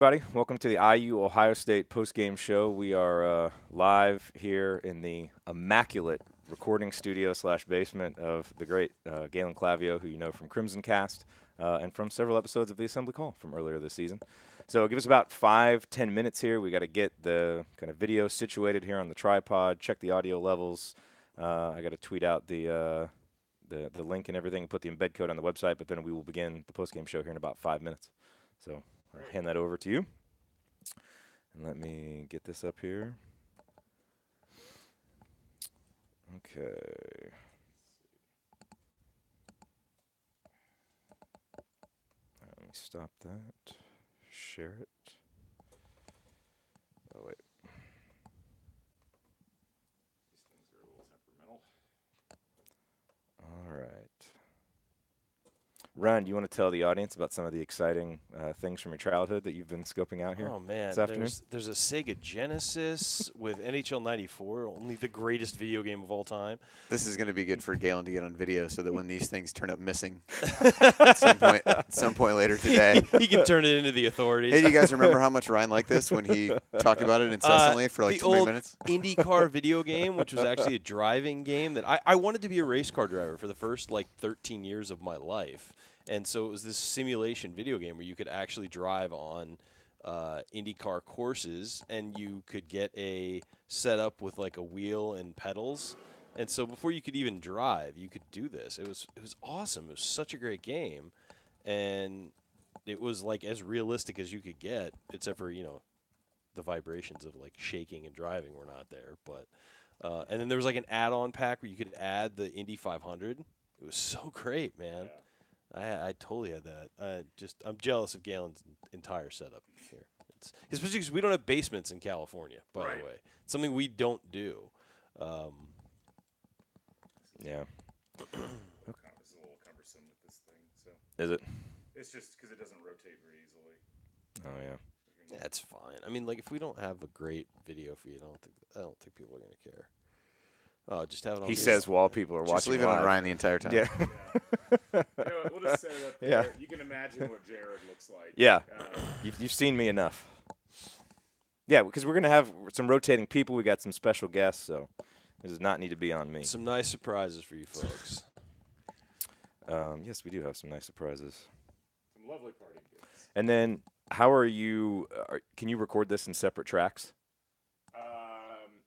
Everybody, welcome to the IU Ohio State postgame show. We are live here in the immaculate recording studio slash basement of the great Galen Clavio, who you know from Crimson Cast and from several episodes of the Assembly Call from earlier this season. So give us about 5-10 minutes here. We got to get the kind of video situated here on the tripod, check the audio levels. I got to tweet out the link and everything, put the embed code on the website, but then we will begin the postgame show here in about 5 minutes. So I'll hand that over to you. And let me get this up here. Okay. Let me stop that. Share it. Oh, wait. These things are a little temperamental. All right. Ron, do you want to tell the audience about some of the exciting things from your childhood that you've been scoping out here? Oh man, this afternoon? there's a Sega Genesis with NHL '94, only the greatest video game of all time. This is going to be good for Galen to get on video, so that when these things turn up missing at some point later today, he can turn it into the authorities. Hey, do you guys remember how much Ryan liked this when he talked about it incessantly for like 2 minutes? The old IndyCar video game, which was actually a driving game that I wanted to be a race car driver for the first like 13 years of my life. And so it was this simulation video game where you could actually drive on IndyCar courses, and you could get a setup with like a wheel and pedals. And so before you could even drive, you could do this. It was awesome. It was such a great game, and it was like as realistic as you could get, except for the vibrations of like shaking and driving were not there. But and then there was like an add-on pack where you could add the Indy 500. It was so great, man. Yeah. I totally had that. I'm jealous of Galen's entire setup here. Especially because we don't have basements in California, by the way. It's something we don't do. Yeah. It's a little cumbersome with this thing. So Is it? it's just because it doesn't rotate very easily. Oh, yeah. That's fine. I mean, like if we don't have a great video feed, I don't think people are gonna care. Oh, just have it on. He says while people are Just watching leave it live. on Ryan the entire time. Yeah. We'll just set it up there. Yeah. You can imagine what Jared looks like. Yeah. You've seen me enough. Yeah, because we're going to have some rotating people. We got some special guests, so it does not need to be on me. some nice surprises for you folks. Yes, we do have some nice surprises. Some lovely party gifts. And then, how are you? Can you record this in separate tracks?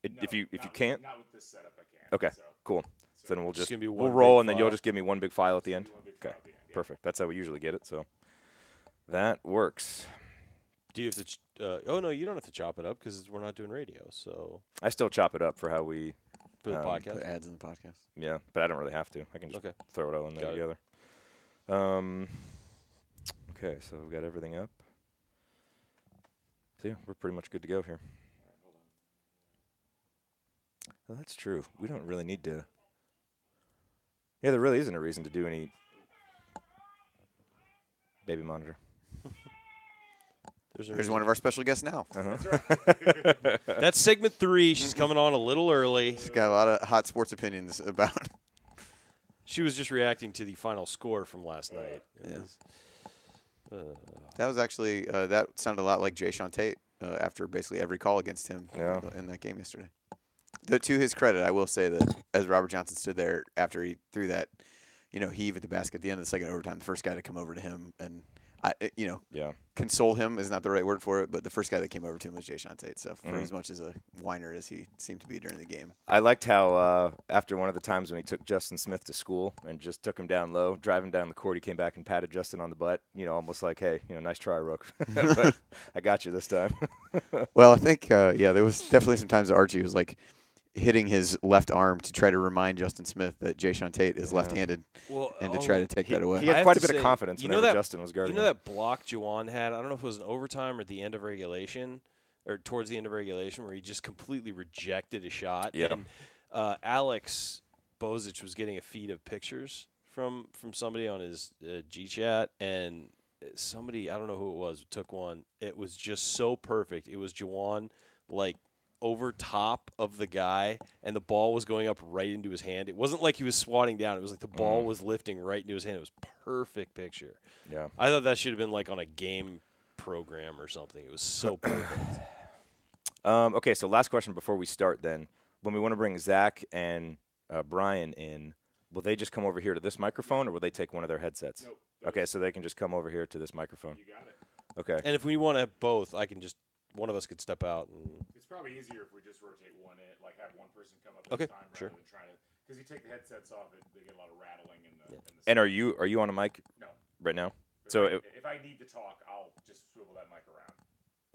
If you can't, Not with this setup, I can't. okay, So, cool. So then we'll Just gonna be we'll one roll, big and then you'll file. just give me one big file at the end. one big Okay, file at the end, yeah. perfect. That's how we usually get it. So that works. Do you have to? Oh no, you don't have to chop it up because we're not doing radio. So I still chop it up for how we. for the Put podcast. ads in the podcast. Yeah, but I don't really have to. I can just Okay. throw it all in there Got it. together. Okay, so we've got everything up. So yeah, we're pretty much good to go here. Well, that's true. We don't really need to. Yeah, there really isn't a reason to do any baby monitor. There's one of our special guests now. Uh-huh. That's segment 3. She's coming on a little early. He's got a lot of hot sports opinions about. She was just reacting to the final score from last night. Yeah. Uh, That was actually that sounded a lot like Jay Tate after basically every call against him Yeah. in that game yesterday. To his credit, I will say that as Robert Johnson stood there after he threw that, heave at the basket at the end of the second overtime, the first guy to come over to him and Yeah. console him is not the right word for it, but the first guy that came over to him was Jay Tate. So for Mhm. as much as a whiner as he seemed to be during the game, I liked how after one of the times when he took Justin Smith to school and just took him down low, driving down the court, he came back and patted Justin on the butt, almost like, hey, nice try, Rook. But I got you this time. well, I think there was definitely some times that Archie was like hitting his left arm to try to remind Justin Smith that Jay Tate is left-handed and to try to take that away. He I had have quite a to bit of say, confidence you know whenever that- Justin was guarding You know him. that block Juwan had? I don't know if it was in overtime or at the end of regulation, or towards the end of regulation, where he just completely rejected a shot. Yeah. And Alex Bozich was getting a feed of pictures from somebody on his G-Chat, and somebody, I don't know who it was, took one. It was just so perfect. It was Juwan, like, over top of the guy, and the ball was going up right into his hand. It wasn't like he was swatting down. It was like the ball was lifting right into his hand. It was perfect picture. Yeah. I thought that should have been like on a game program or something. It was so perfect. Okay, so last question before we start then. When we want to bring Zach and Brian in, will they just come over here to this microphone, or will they take one of their headsets? Nope. Okay, so they can just come over here to this microphone. You got it. Okay. And if we want to have both, one of us could step out. It's probably easier if we just rotate one in, like have one person come up Okay, this time sure. rather than trying to, because you take the headsets off, they get a lot of rattling in the. And are you on a mic No. right now? But So if I need to talk, I'll just swivel that mic around.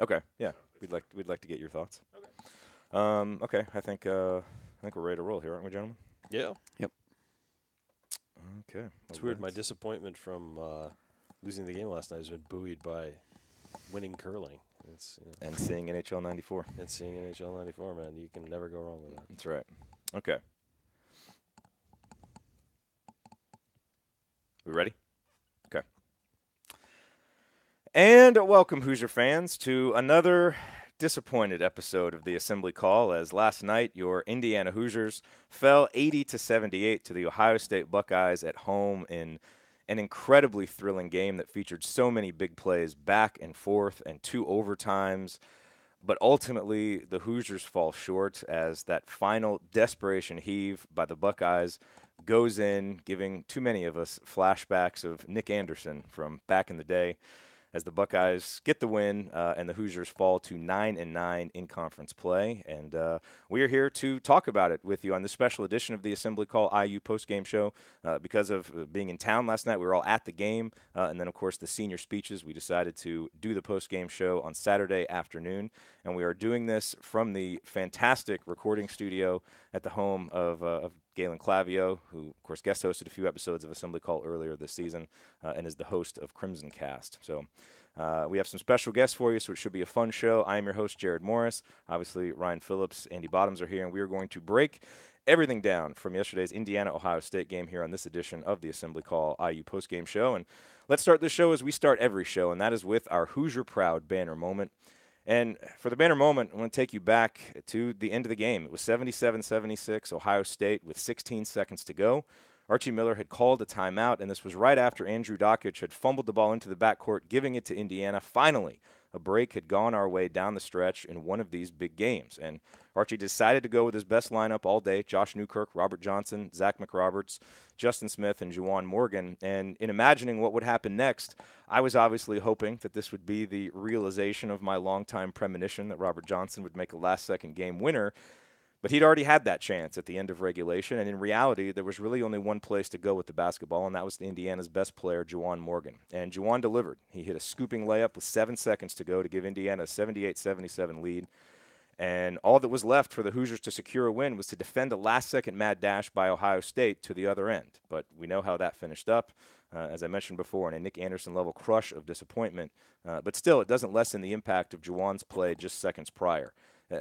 okay, yeah, So we'd like to get your thoughts. Okay. Okay, I think we're ready to roll here, aren't we, gentlemen? Yeah. Yep. Okay. It's weird. My disappointment from losing the game last night has been buoyed by winning curling. And seeing NHL '94. And seeing NHL '94, man, you can never go wrong with that. That's right. Okay. We ready? Okay. And welcome, Hoosier fans, to another disappointed episode of the Assembly Call, as last night your Indiana Hoosiers fell 80-78 to the Ohio State Buckeyes at home in an incredibly thrilling game that featured so many big plays back and forth and 2 overtimes. But ultimately, the Hoosiers fall short as that final desperation heave by the Buckeyes goes in, giving too many of us flashbacks of Nick Anderson from back in the day, as the Buckeyes get the win and the Hoosiers fall to 9-9 in conference play. And we are here to talk about it with you on this special edition of the Assembly Call IU postgame show. Because of being in town last night, we were all at the game. And then, of course, the senior speeches, we decided to do the postgame show on Saturday afternoon. And we are doing this from the fantastic recording studio at the home of Galen Clavio, who, of course, guest hosted a few episodes of Assembly Call earlier this season and is the host of Crimson Cast. So we have some special guests for you, so it should be a fun show. I am your host, Jared Morris. Obviously, Ryan Phillips, Andy Bottoms are here, and we are going to break everything down from yesterday's Indiana-Ohio State game here on this edition of the Assembly Call IU postgame show. And let's start this show as we start every show, and that is with our Hoosier Proud banner moment. And for the banner moment, I want to take you back to the end of the game. It was 77-76, Ohio State with 16 seconds to go. Archie Miller had called a timeout, and this was right after Andrew Dockich had fumbled the ball into the backcourt, giving it to Indiana. Finally, a break had gone our way down the stretch in one of these big games. And Archie decided to go with his best lineup all day: Josh Newkirk, Robert Johnson, Zack McRoberts, Justin Smith, and Juwan Morgan. And in imagining what would happen next, I was obviously hoping that this would be the realization of my longtime premonition that Robert Johnson would make a last-second game winner. But he'd already had that chance at the end of regulation, and in reality, there was really only one place to go with the basketball, and that was Indiana's best player, Juwan Morgan. And Juwan delivered. He hit a scooping layup with 7 seconds to go to give Indiana a 78-77 lead. And all that was left for the Hoosiers to secure a win was to defend a last-second mad dash by Ohio State to the other end. But we know how that finished up, as I mentioned before, in a Nick Anderson-level crush of disappointment. But still, it doesn't lessen the impact of Juwan's play just seconds prior.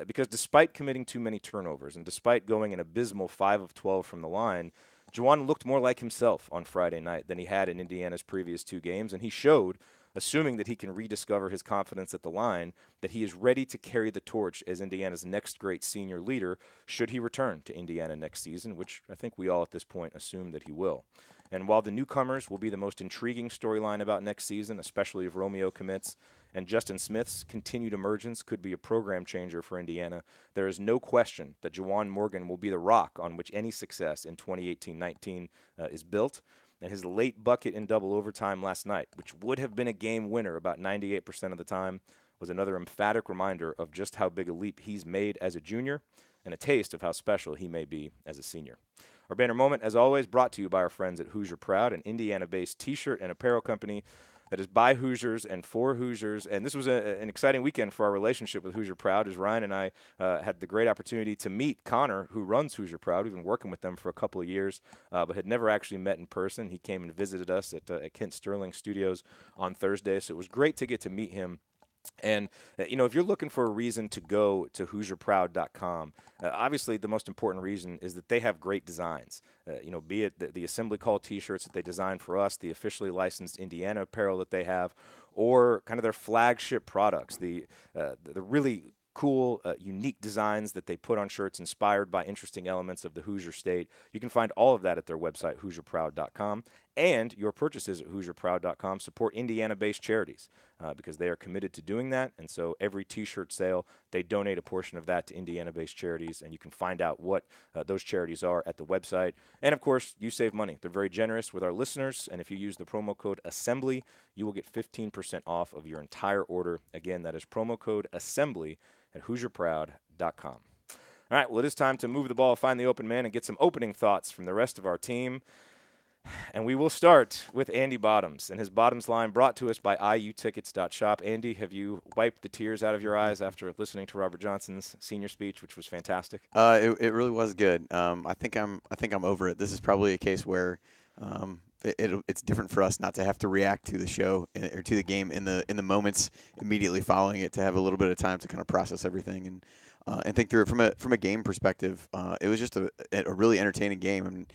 Because despite committing too many turnovers and despite going an abysmal 5 of 12 from the line, Juwan looked more like himself on Friday night than he had in Indiana's previous 2 games, and he showed, assuming that he can rediscover his confidence at the line, that he is ready to carry the torch as Indiana's next great senior leader should he return to Indiana next season, which I think we all at this point assume that he will. And while the newcomers will be the most intriguing storyline about next season, especially if Romeo commits, and Justin Smith's continued emergence could be a program changer for Indiana, there is no question that Juwan Morgan will be the rock on which any success in 2018-19 is built. And his late bucket in double overtime last night, which would have been a game winner about 98% of the time, was another emphatic reminder of just how big a leap he's made as a junior and a taste of how special he may be as a senior. Our banner moment, as always, brought to you by our friends at Hoosier Proud, an Indiana-based T-shirt and apparel company that is by Hoosiers and for Hoosiers. And this was an exciting weekend for our relationship with Hoosier Proud, as Ryan and I had the great opportunity to meet Connor, who runs Hoosier Proud. We've been working with them for a couple of years, but had never actually met in person. He came and visited us at Kent Sterling Studios on Thursday, so it was great to get to meet him. And, if you're looking for a reason to go to HoosierProud.com, obviously the most important reason is that they have great designs. Be it the Assembly Call T-shirts that they designed for us, the officially licensed Indiana apparel that they have, or kind of their flagship products, the really cool, unique designs that they put on shirts inspired by interesting elements of the Hoosier State. You can find all of that at their website, HoosierProud.com. And your purchases at HoosierProud.com support Indiana-based charities because they are committed to doing that. And so every T-shirt sale, they donate a portion of that to Indiana-based charities. And you can find out what those charities are at the website. And, of course, you save money. They're very generous with our listeners. And if you use the promo code ASSEMBLY, you will get 15% off of your entire order. Again, that is promo code ASSEMBLY at HoosierProud.com. All right, well, it is time to move the ball, find the open man, and get some opening thoughts from the rest of our team. And we will start with Andy Bottoms and his Bottoms line brought to us by iutickets.shop. Andy, have you wiped the tears out of your eyes after listening to Robert Johnson's senior speech, which was fantastic? It really was good. I think I'm over it. This is probably a case where it's different for us not to have to react to the show or to the game in the moments immediately following it, to have a little bit of time to kind of process everything and think through it from a game perspective. It was just a really entertaining game, and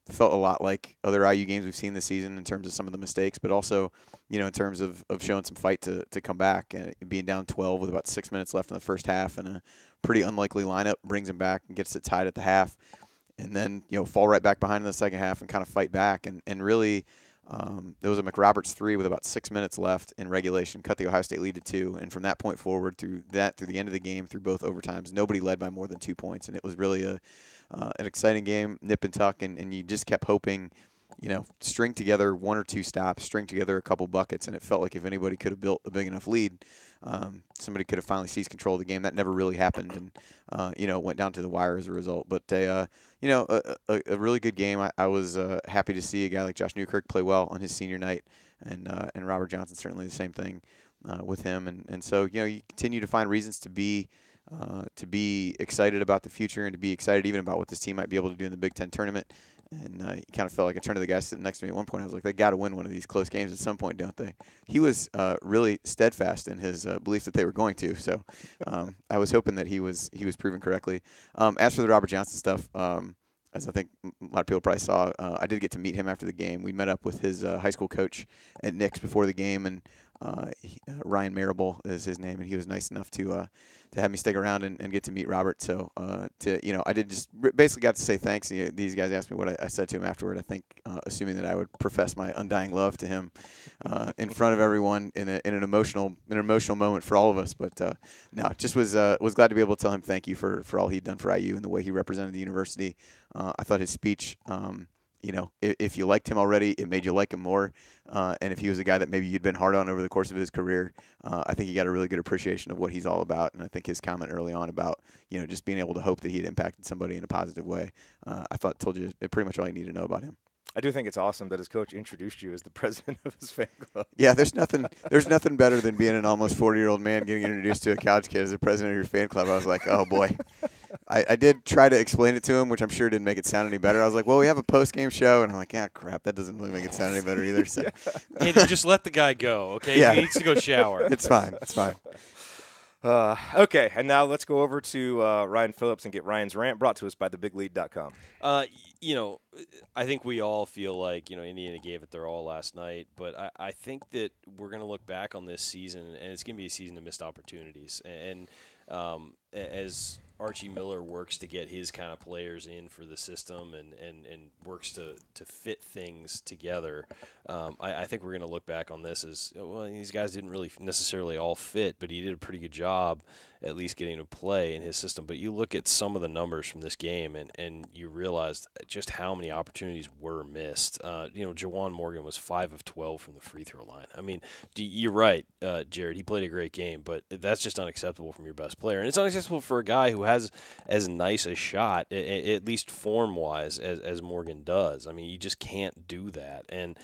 felt a lot like other IU games we've seen this season in terms of some of the mistakes, but also, in terms of showing some fight to come back. And being down 12 with about 6 minutes left in the first half and a pretty unlikely lineup brings them back and gets it tied at the half. And then, fall right back behind in the second half and kind of fight back. And really, there was a McRoberts 3 with about 6 minutes left in regulation, cut the Ohio State lead to 2. And from that point forward, through the end of the game, through both overtimes, nobody led by more than 2 points. And it was really an exciting game, nip and tuck, and you just kept hoping, string together 1 or 2 stops, string together a couple buckets, and it felt like if anybody could have built a big enough lead, somebody could have finally seized control of the game. That never really happened, and went down to the wire as a result. But a really good game. I was happy to see a guy like Josh Newkirk play well on his senior night, and Robert Johnson certainly the same thing with him. And so you continue to find reasons to be excited about the future and to be excited even about what this team might be able to do in the Big Ten tournament. And you kind of felt like I turned to the guy sitting next to me at one point. I was like, they got to win one of these close games at some point, don't they? He was really steadfast in his belief that they were going to. So I was hoping that he was proven correctly. As for the Robert Johnson stuff, as I think a lot of people probably saw, I did get to meet him after the game. We met up with his high school coach at Nick's before the game, and Ryan Marable is his name, and he was nice enough to have me stick around and get to meet Robert. So I did just basically got to say thanks. These guys asked me what I said to him afterward. I think assuming that I would profess my undying love to him in front of everyone in an emotional moment for all of us. But no, just was glad to be able to tell him thank you for all he'd done for IU and the way he represented the university. I thought his speech, if you liked him already, it made you like him more. And if he was a guy that maybe you'd been hard on over the course of his career, I think he got a really good appreciation of what he's all about. And I think his comment early on about, just being able to hope that he had impacted somebody in a positive way, I thought told you pretty much all you need to know about him. I do think it's awesome that his coach introduced you as the president of his fan club. Yeah, there's nothing better than being an almost 40-year-old man getting introduced to a college kid as the president of your fan club. I was like, oh boy. I did try to explain it to him, which I'm sure didn't make it sound any better. I was like, well, we have a post-game show. And I'm like, crap, that doesn't really make it sound any better either. So. Hey, just let the guy go, okay? Yeah. He needs to go shower. It's fine. Okay, and now let's go over to Ryan Phillips and get Ryan's rant brought to us by thebiglead.com. I think we all feel like, Indiana gave it their all last night, but I think that we're going to look back on this season, and it's going to be a season of missed opportunities. And as Archie Miller works to get his kind of players in for the system and works to fit things together, I think we're going to look back on this as, well, these guys didn't really necessarily all fit, but he did a pretty good job at least getting to play in his system. But you look at some of the numbers from this game, and you realize just how many opportunities were missed. Juwan Morgan was 5 of 12 from the free throw line. I mean, you're right, Jared. He played a great game, but that's just unacceptable from your best player. And it's unacceptable for a guy who has as nice a shot, at least form-wise, as Morgan does. I mean, you just can't do that. And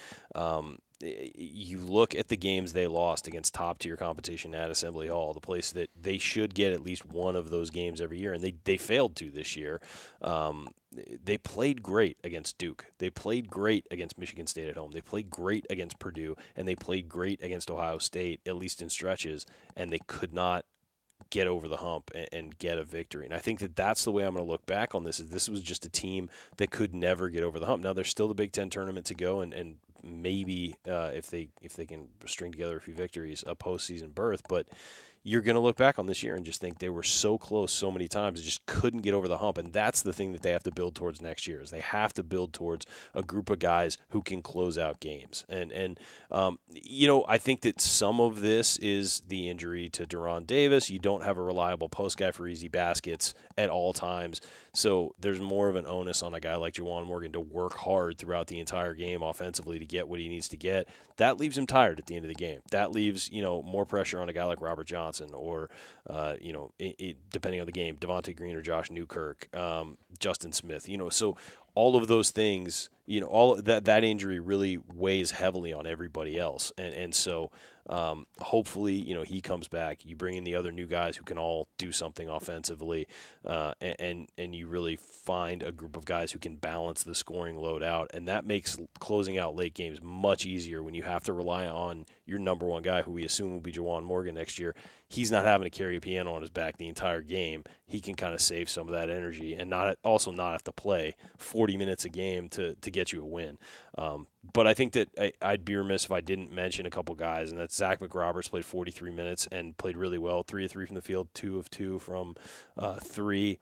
you look at the games they lost against top-tier competition at Assembly Hall, the place that they should get at least one of those games every year, and they failed to this year. They played great against Duke. They played great against Michigan State at home. They played great against Purdue, and they played great against Ohio State, at least in stretches, and they could not get over the hump and get a victory. And I think that that's the way I'm going to look back on this. Is this was just a team that could never get over the hump. Now there's still the Big Ten tournament to go, and maybe if they can string together a few victories, a postseason berth. But you're going to look back on this year and just think they were so close so many times and just couldn't get over the hump. And that's the thing that they have to build towards next year is they have to build towards a group of guys who can close out games. And I think that some of this is the injury to Deron Davis. You don't have a reliable post guy for easy baskets at all times. So there's more of an onus on a guy like Juwan Morgan to work hard throughout the entire game offensively to get what he needs to get. That leaves him tired at the end of the game. That leaves, more pressure on a guy like Robert Johnson or, depending on the game, Devonte Green or Josh Newkirk, Justin Smith, so all of those things, all that injury really weighs heavily on everybody else. And so hopefully, he comes back. You bring in the other new guys who can all do something offensively, and you really find a group of guys who can balance the scoring load out. And that makes closing out late games much easier when you have to rely on your number one guy, who we assume will be Juwan Morgan next year. He's not having to carry a piano on his back the entire game. He can kind of save some of that energy and not have to play 40 minutes a game to get you a win. But I think that I'd be remiss if I didn't mention a couple guys, and that's Zack McRoberts played 43 minutes and played really well, 3 of 3 from the field, 2 of 2 from 3.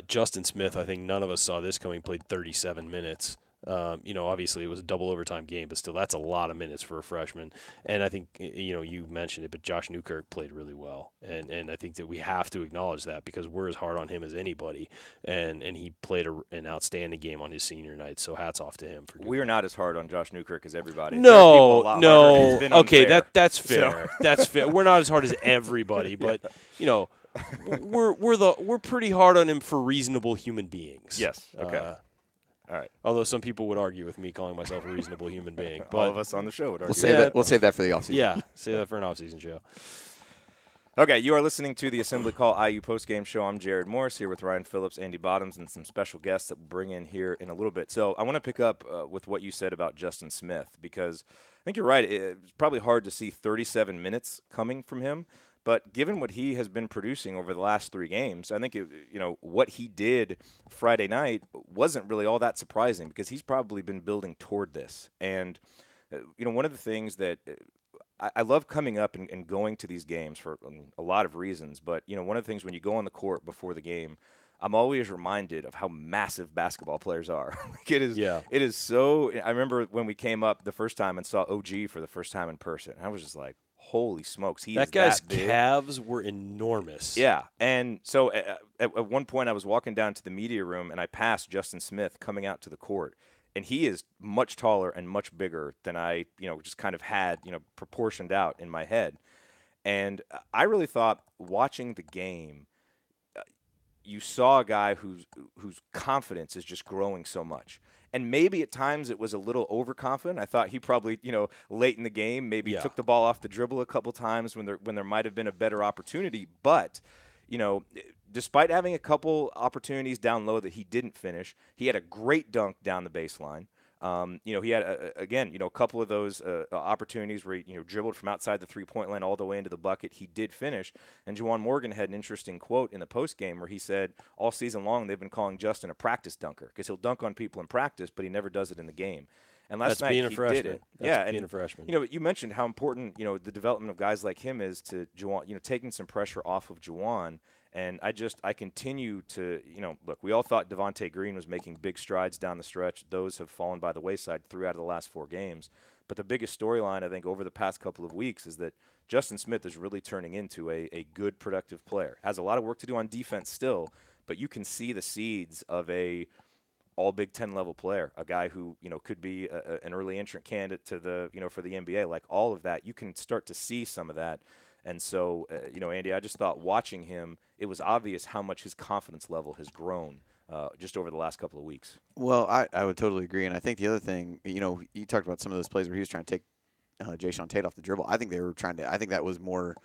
Justin Smith, I think none of us saw this coming, played 37 minutes. Obviously it was a double overtime game, but still that's a lot of minutes for a freshman. And I think, you mentioned it, but Josh Newkirk played really well. And I think that we have to acknowledge that because we're as hard on him as anybody. And he played an outstanding game on his senior night. So hats off to him. We are not as hard on Josh Newkirk as everybody. No. Okay, unfair. that's fair. That's fair. We're not as hard as everybody, but we're pretty hard on him for reasonable human beings. Yes. Okay. All right. Although some people would argue with me calling myself a reasonable human being. But all of us on the show would argue. We'll save that for the offseason. Yeah, save that for an offseason show. Okay, you are listening to the Assembly Call IU postgame show. I'm Jared Morris here with Ryan Phillips, Andy Bottoms, and some special guests that we'll bring in here in a little bit. So I want to pick up with what you said about Justin Smith because I think you're right. It's probably hard to see 37 minutes coming from him. But given what he has been producing over the last 3 games, I think what he did Friday night wasn't really all that surprising because he's probably been building toward this. And one of the things that I love coming up and going to these games for a lot of reasons. But one of the things when you go on the court before the game, I'm always reminded of how massive basketball players are. It is so. I remember when we came up the first time and saw OG for the first time in person. I was just like, holy smokes, that guy's calves were enormous. Yeah, and so at one point I was walking down to the media room and I passed Justin Smith coming out to the court, and he is much taller and much bigger than I, just kind of had, proportioned out in my head. And I really thought watching the game, you saw a guy whose confidence is just growing so much. And maybe at times it was a little overconfident. I thought he probably, late in the game, maybe took the ball off the dribble a couple times when there might have been a better opportunity. But, despite having a couple opportunities down low that he didn't finish, he had a great dunk down the baseline. He had, a couple of those opportunities where he, dribbled from outside the three-point line all the way into the bucket. He did finish. And Juwan Morgan had an interesting quote in the postgame where he said, all season long they've been calling Justin a practice dunker because he'll dunk on people in practice, but he never does it in the game. And last night he did it. Being a freshman. You mentioned how important, the development of guys like him is to Juwan, taking some pressure off of Juwan. And I continue to, look, we all thought Devante Green was making big strides down the stretch. Those have fallen by the wayside 3 out of the last 4 games. But the biggest storyline, I think, over the past couple of weeks is that Justin Smith is really turning into a good, productive player. Has a lot of work to do on defense still, but you can see the seeds of a all Big Ten level player, a guy who, could be an early entrant candidate to the, for the NBA. Like all of that, you can start to see some of that. And so, Andy, I just thought watching him, it was obvious how much his confidence level has grown just over the last couple of weeks. Well, I would totally agree. And I think the other thing, you talked about some of those plays where he was trying to take Jayshawn Tate off the dribble. I think that was more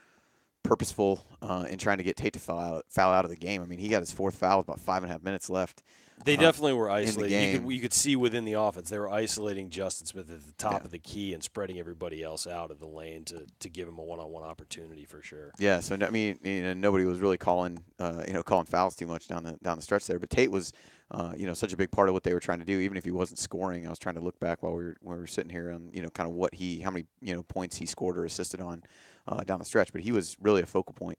purposeful in trying to get Tate to foul out of the game. I mean, he got his 4th foul with about 5.5 minutes left. They definitely were isolating. You could see within the offense they were isolating Justin Smith at the top of the key and spreading everybody else out of the lane to give him a one-on-one opportunity for sure. Yeah, so I mean, nobody was really calling fouls too much down the stretch there. But Tate was, such a big part of what they were trying to do. Even if he wasn't scoring, I was trying to look back while we were sitting here on, kind of how many points he scored or assisted on. down the stretch. But he was really a focal point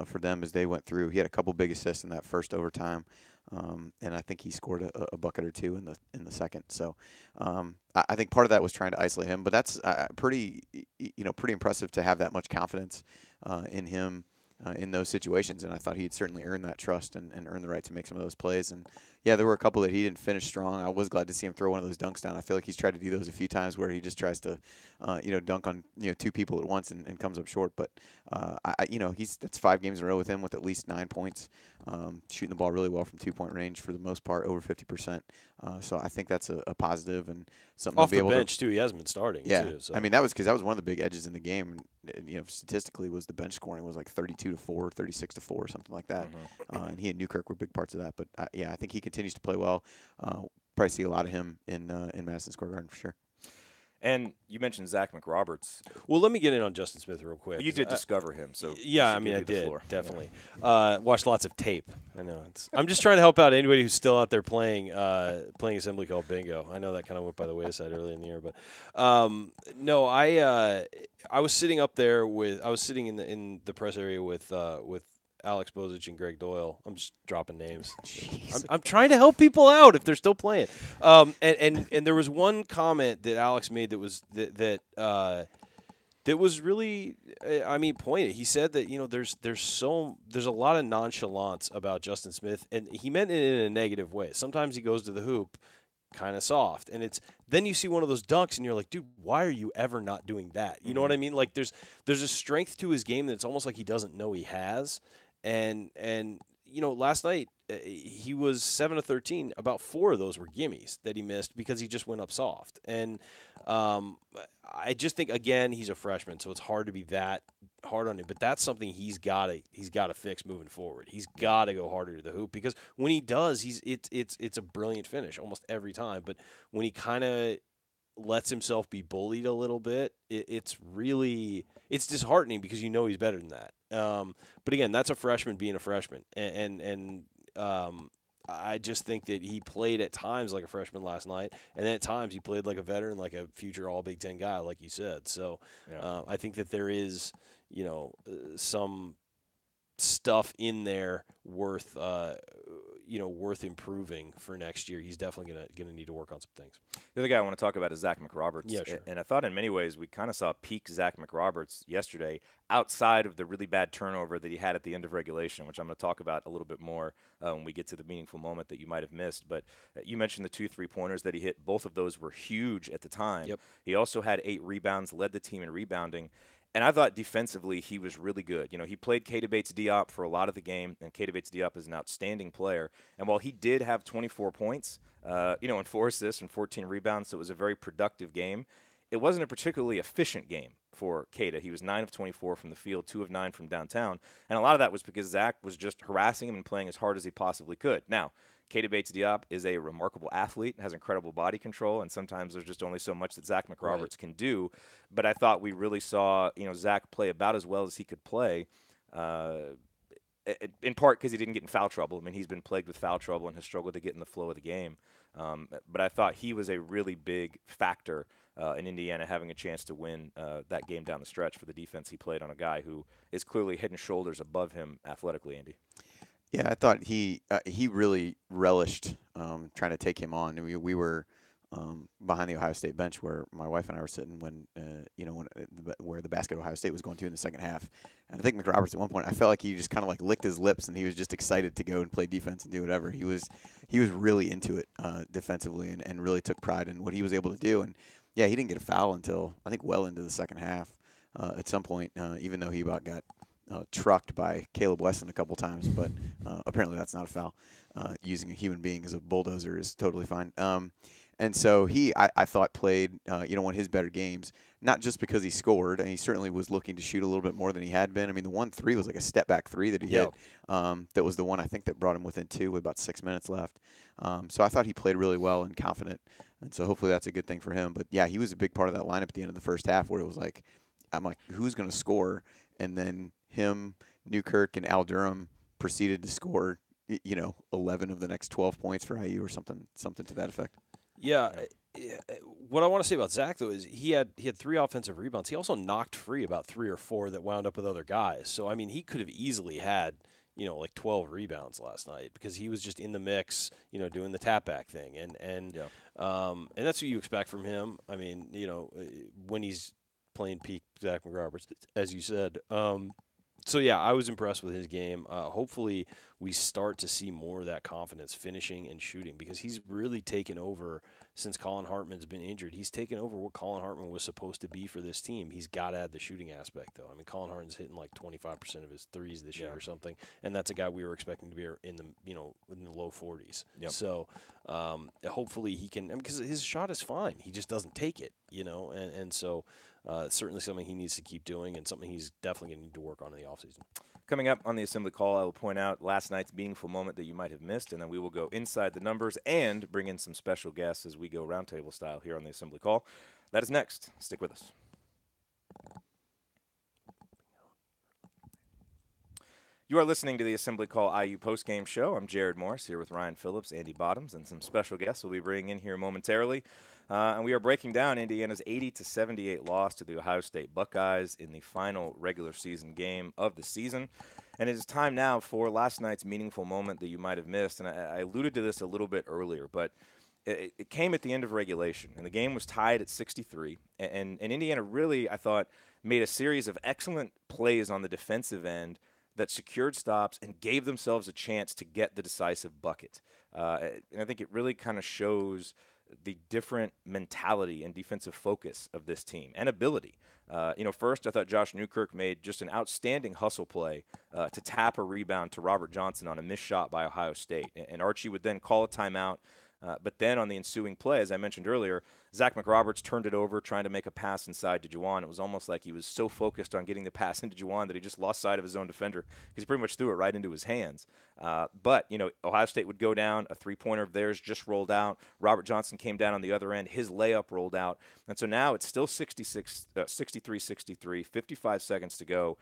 for them as they went through. He had a couple big assists in that first overtime. And I think he scored a bucket or two in the second. So I think part of that was trying to isolate him, but that's pretty impressive to have that much confidence in him in those situations. And I thought he'd certainly earned that trust and earned the right to make some of those plays. And yeah, there were a couple that he didn't finish strong. I was glad to see him throw one of those dunks down. I feel like he's tried to do those a few times where he just tries to, dunk on two people at once and comes up short. But that's 5 games in a row with him with at least 9 points, shooting the ball really well from 2-point range for the most part, over 50%. So I think that's a positive and something Off to be the able bench, to. too. He hasn't been starting, Yeah, too. So. I mean that was because that was one of the big edges in the game. Statistically, was the bench scoring was like 32-4, 36-4, or something like that. And he and Newkirk were big parts of that. But I think he continues to play well. Probably see a lot of him in Madison Square Garden for sure. And you mentioned Zack McRoberts. Well, let me get in on Justin Smith real quick. You did discover him, so yeah, I should mean, give I you the did floor. definitely. Watched lots of tape. I know. I'm just trying to help out anybody who's still out there playing assembly called bingo. I know that kind of went by the wayside early in the year, but no, I was sitting up there I was sitting in the press area with Alex Bozich and Greg Doyle. I'm just dropping names. I'm trying to help people out if they're still playing. And there was one comment that Alex made that was that was really, pointed. He said that there's a lot of nonchalance about Justin Smith, and he meant it in a negative way. Sometimes he goes to the hoop kind of soft, and then you see one of those dunks, and you're like, dude, why are you ever not doing that? You know what I mean? Like there's a strength to his game that's almost like he doesn't know he has. And last night he was 7 of 13. About 4 of those were gimmies that he missed because he just went up soft. And I just think, again, he's a freshman, so it's hard to be that hard on him. But that's something he's got to fix moving forward. He's got to go harder to the hoop because when he does, it's a brilliant finish almost every time. But when he kind of lets himself be bullied a little bit, it's disheartening because he's better than that. But again, that's a freshman being a freshman, and I just think that he played at times like a freshman last night, and then at times he played like a veteran, like a future All Big Ten guy, like you said. So I think that there is, some stuff in there worth improving for next year. He's definitely gonna need to work on some things. The other guy I want to talk about is Zack McRoberts. Yeah, sure. And I thought in many ways we kind of saw peak Zack McRoberts yesterday outside of the really bad turnover that he had at the end of regulation, which I'm going to talk about a little bit more when we get to the meaningful moment that you might have missed. But you mentioned the 2 3-pointers that he hit. Both of those were huge at the time. Yep. He also had 8 rebounds, led the team in rebounding. And I thought defensively he was really good. He played Keita Bates-Diop for a lot of the game, and Keita Bates-Diop is an outstanding player. And while he did have 24 points, and 4 assists and 14 rebounds, so it was a very productive game, it wasn't a particularly efficient game for Keita. He was 9 of 24 from the field, 2 of 9 from downtown. And a lot of that was because Zach was just harassing him and playing as hard as he possibly could. Now, Keita Bates-Diop is a remarkable athlete, has incredible body control, and sometimes there's just only so much that Zack McRoberts can do. But I thought we really saw, Zach play about as well as he could play, in part because he didn't get in foul trouble. I mean, he's been plagued with foul trouble and has struggled to get in the flow of the game. But I thought he was a really big factor in Indiana having a chance to win that game down the stretch for the defense he played on a guy who is clearly head and shoulders above him athletically, Andy. Yeah, I thought he really relished trying to take him on. We were behind the Ohio State bench where my wife and I were sitting where the basket Ohio State was going to in the second half. And I think McRoberts at one point, I felt like he just kind of like licked his lips and he was just excited to go and play defense and do whatever. He was really into it defensively and really took pride in what he was able to do. And yeah, he didn't get a foul until I think well into the second half at some point, even though he about got trucked by Caleb Wesson a couple times, but apparently that's not a foul. Using a human being as a bulldozer is totally fine. And so I thought, played one of his better games, not just because he scored, and he certainly was looking to shoot a little bit more than he had been. I mean, the 1-3 was like a step-back 3 that he hit. That was the one I think that brought him within 2 with about 6 minutes left. So I thought he played really well and confident, and so hopefully that's a good thing for him. But, yeah, he was a big part of that lineup at the end of the first half where it was like, I'm like, who's going to score? And then him, Newkirk, and Al Durham proceeded to score, 11 of the next 12 points for IU or something to that effect. Yeah. what I want to say about Zach though is he had 3 offensive rebounds. He also knocked free about 3 or 4 that wound up with other guys. So I mean, he could have easily had like 12 rebounds last night because he was just in the mix, doing the tap back thing, and that's what you expect from him. I mean, when he's playing peak Zack McRoberts, as you said. So yeah, I was impressed with his game. Hopefully, we start to see more of that confidence finishing and shooting because he's really taken over since Colin Hartman's been injured. He's taken over what Colin Hartman was supposed to be for this team. He's got to add the shooting aspect, though. I mean, Colin Hartman's hitting like 25% of his threes this year or something, and that's a guy we were expecting to be in the in the low 40s. Yep. So hopefully he can, because his shot is fine. He just doesn't take it, and so. It's certainly something he needs to keep doing and something he's definitely going to need to work on in the offseason. Coming up on the assembly call, I will point out last night's meaningful moment that you might have missed, and then we will go inside the numbers and bring in some special guests as we go roundtable style here on the assembly call. That is next. Stick with us. You are listening to the Assembly Call IU postgame show. I'm Jared Morris here with Ryan Phillips, Andy Bottoms, and some special guests we'll be bringing in here momentarily. And we are breaking down Indiana's 80-78 loss to the Ohio State Buckeyes in the final regular season game of the season. And it is time now for last night's meaningful moment that you might have missed. And I alluded to this a little bit earlier, but it came at the end of regulation, and the game was tied at 63. And Indiana really, I thought, made a series of excellent plays on the defensive end that secured stops and gave themselves a chance to get the decisive bucket. And I think it really kind of shows the different mentality and defensive focus of this team and ability. First, I thought Josh Newkirk made just an outstanding hustle play to tap a rebound to Robert Johnson on a missed shot by Ohio State. And Archie would then call a timeout. But then on the ensuing play, as I mentioned earlier, Zack McRoberts turned it over, trying to make a pass inside to Juwan. It was almost like he was so focused on getting the pass into Juwan that he just lost sight of his own defender because he pretty much threw it right into his hands. But Ohio State would go down. A three-pointer of theirs just rolled out. Robert Johnson came down on the other end. His layup rolled out. And so now it's still 63-63, 55 seconds to go.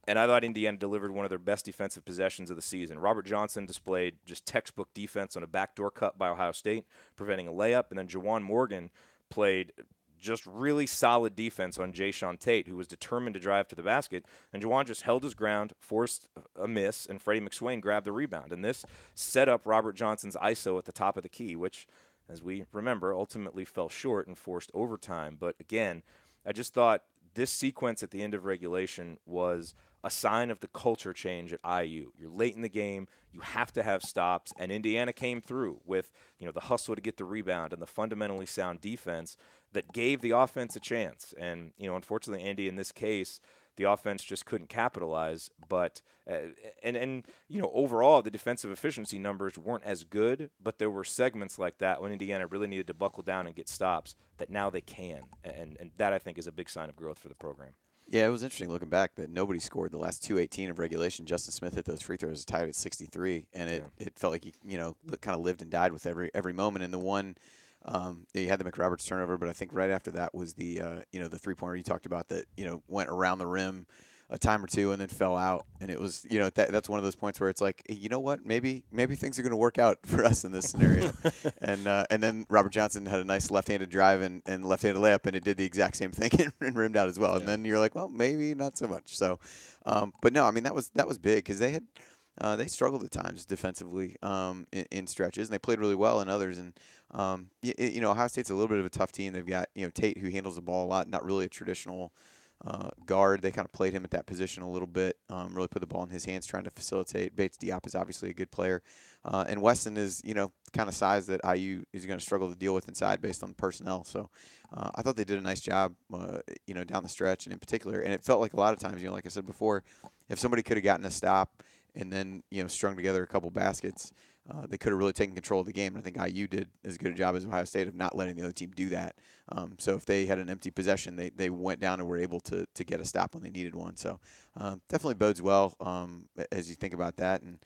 And I thought Indiana delivered one of their best defensive possessions of the season. Robert Johnson displayed just textbook defense on a backdoor cut by Ohio State, preventing a layup. And then Juwan Morgan played just really solid defense on Jayshawn Tate, who was determined to drive to the basket. And Juwan just held his ground, forced a miss, and Freddie McSwain grabbed the rebound. And this set up Robert Johnson's ISO at the top of the key, which, as we remember, ultimately fell short and forced overtime. But again, I just thought this sequence at the end of regulation was a sign of the culture change at IU. You're late in the game. You have to have stops. And Indiana came through with, the hustle to get the rebound and the fundamentally sound defense that gave the offense a chance. And, unfortunately, Andy, in this case, the offense just couldn't capitalize. But, overall, the defensive efficiency numbers weren't as good, but there were segments like that when Indiana really needed to buckle down and get stops that now they can. And that, I think, is a big sign of growth for the program. Yeah, it was interesting looking back that nobody scored the last 2:18 of regulation. Justin Smith hit those free throws tied at 63, and it felt like he, kind of lived and died with every moment. And the one, he had the McRoberts turnover, but I think right after that was the, the three-pointer you talked about that, went around the rim a time or two and then fell out. And it was, that's one of those points where it's like, hey, you know what, maybe things are going to work out for us in this scenario. and then Robert Johnson had a nice left-handed drive and left-handed layup, and it did the exact same thing and rimmed out as well. And then you're like, well, maybe not so much. So, but no, I mean, that was big because they struggled at times defensively in stretches, and they played really well in others. And Ohio State's a little bit of a tough team. They've got Tate, who handles the ball a lot, not really a traditional guard. They kind of played him at that position a little bit, really put the ball in his hands trying to facilitate. Bates Diop is obviously a good player. And Weston is, kind of size that IU is going to struggle to deal with inside based on the personnel. So I thought they did a nice job, down the stretch and in particular. And it felt like a lot of times, like I said before, if somebody could have gotten a stop and then, strung together a couple baskets, they could have really taken control of the game. And I think IU did as good a job as Ohio State of not letting the other team do that. So if they had an empty possession, they went down and were able to get a stop when they needed one. So definitely bodes well as you think about that. And,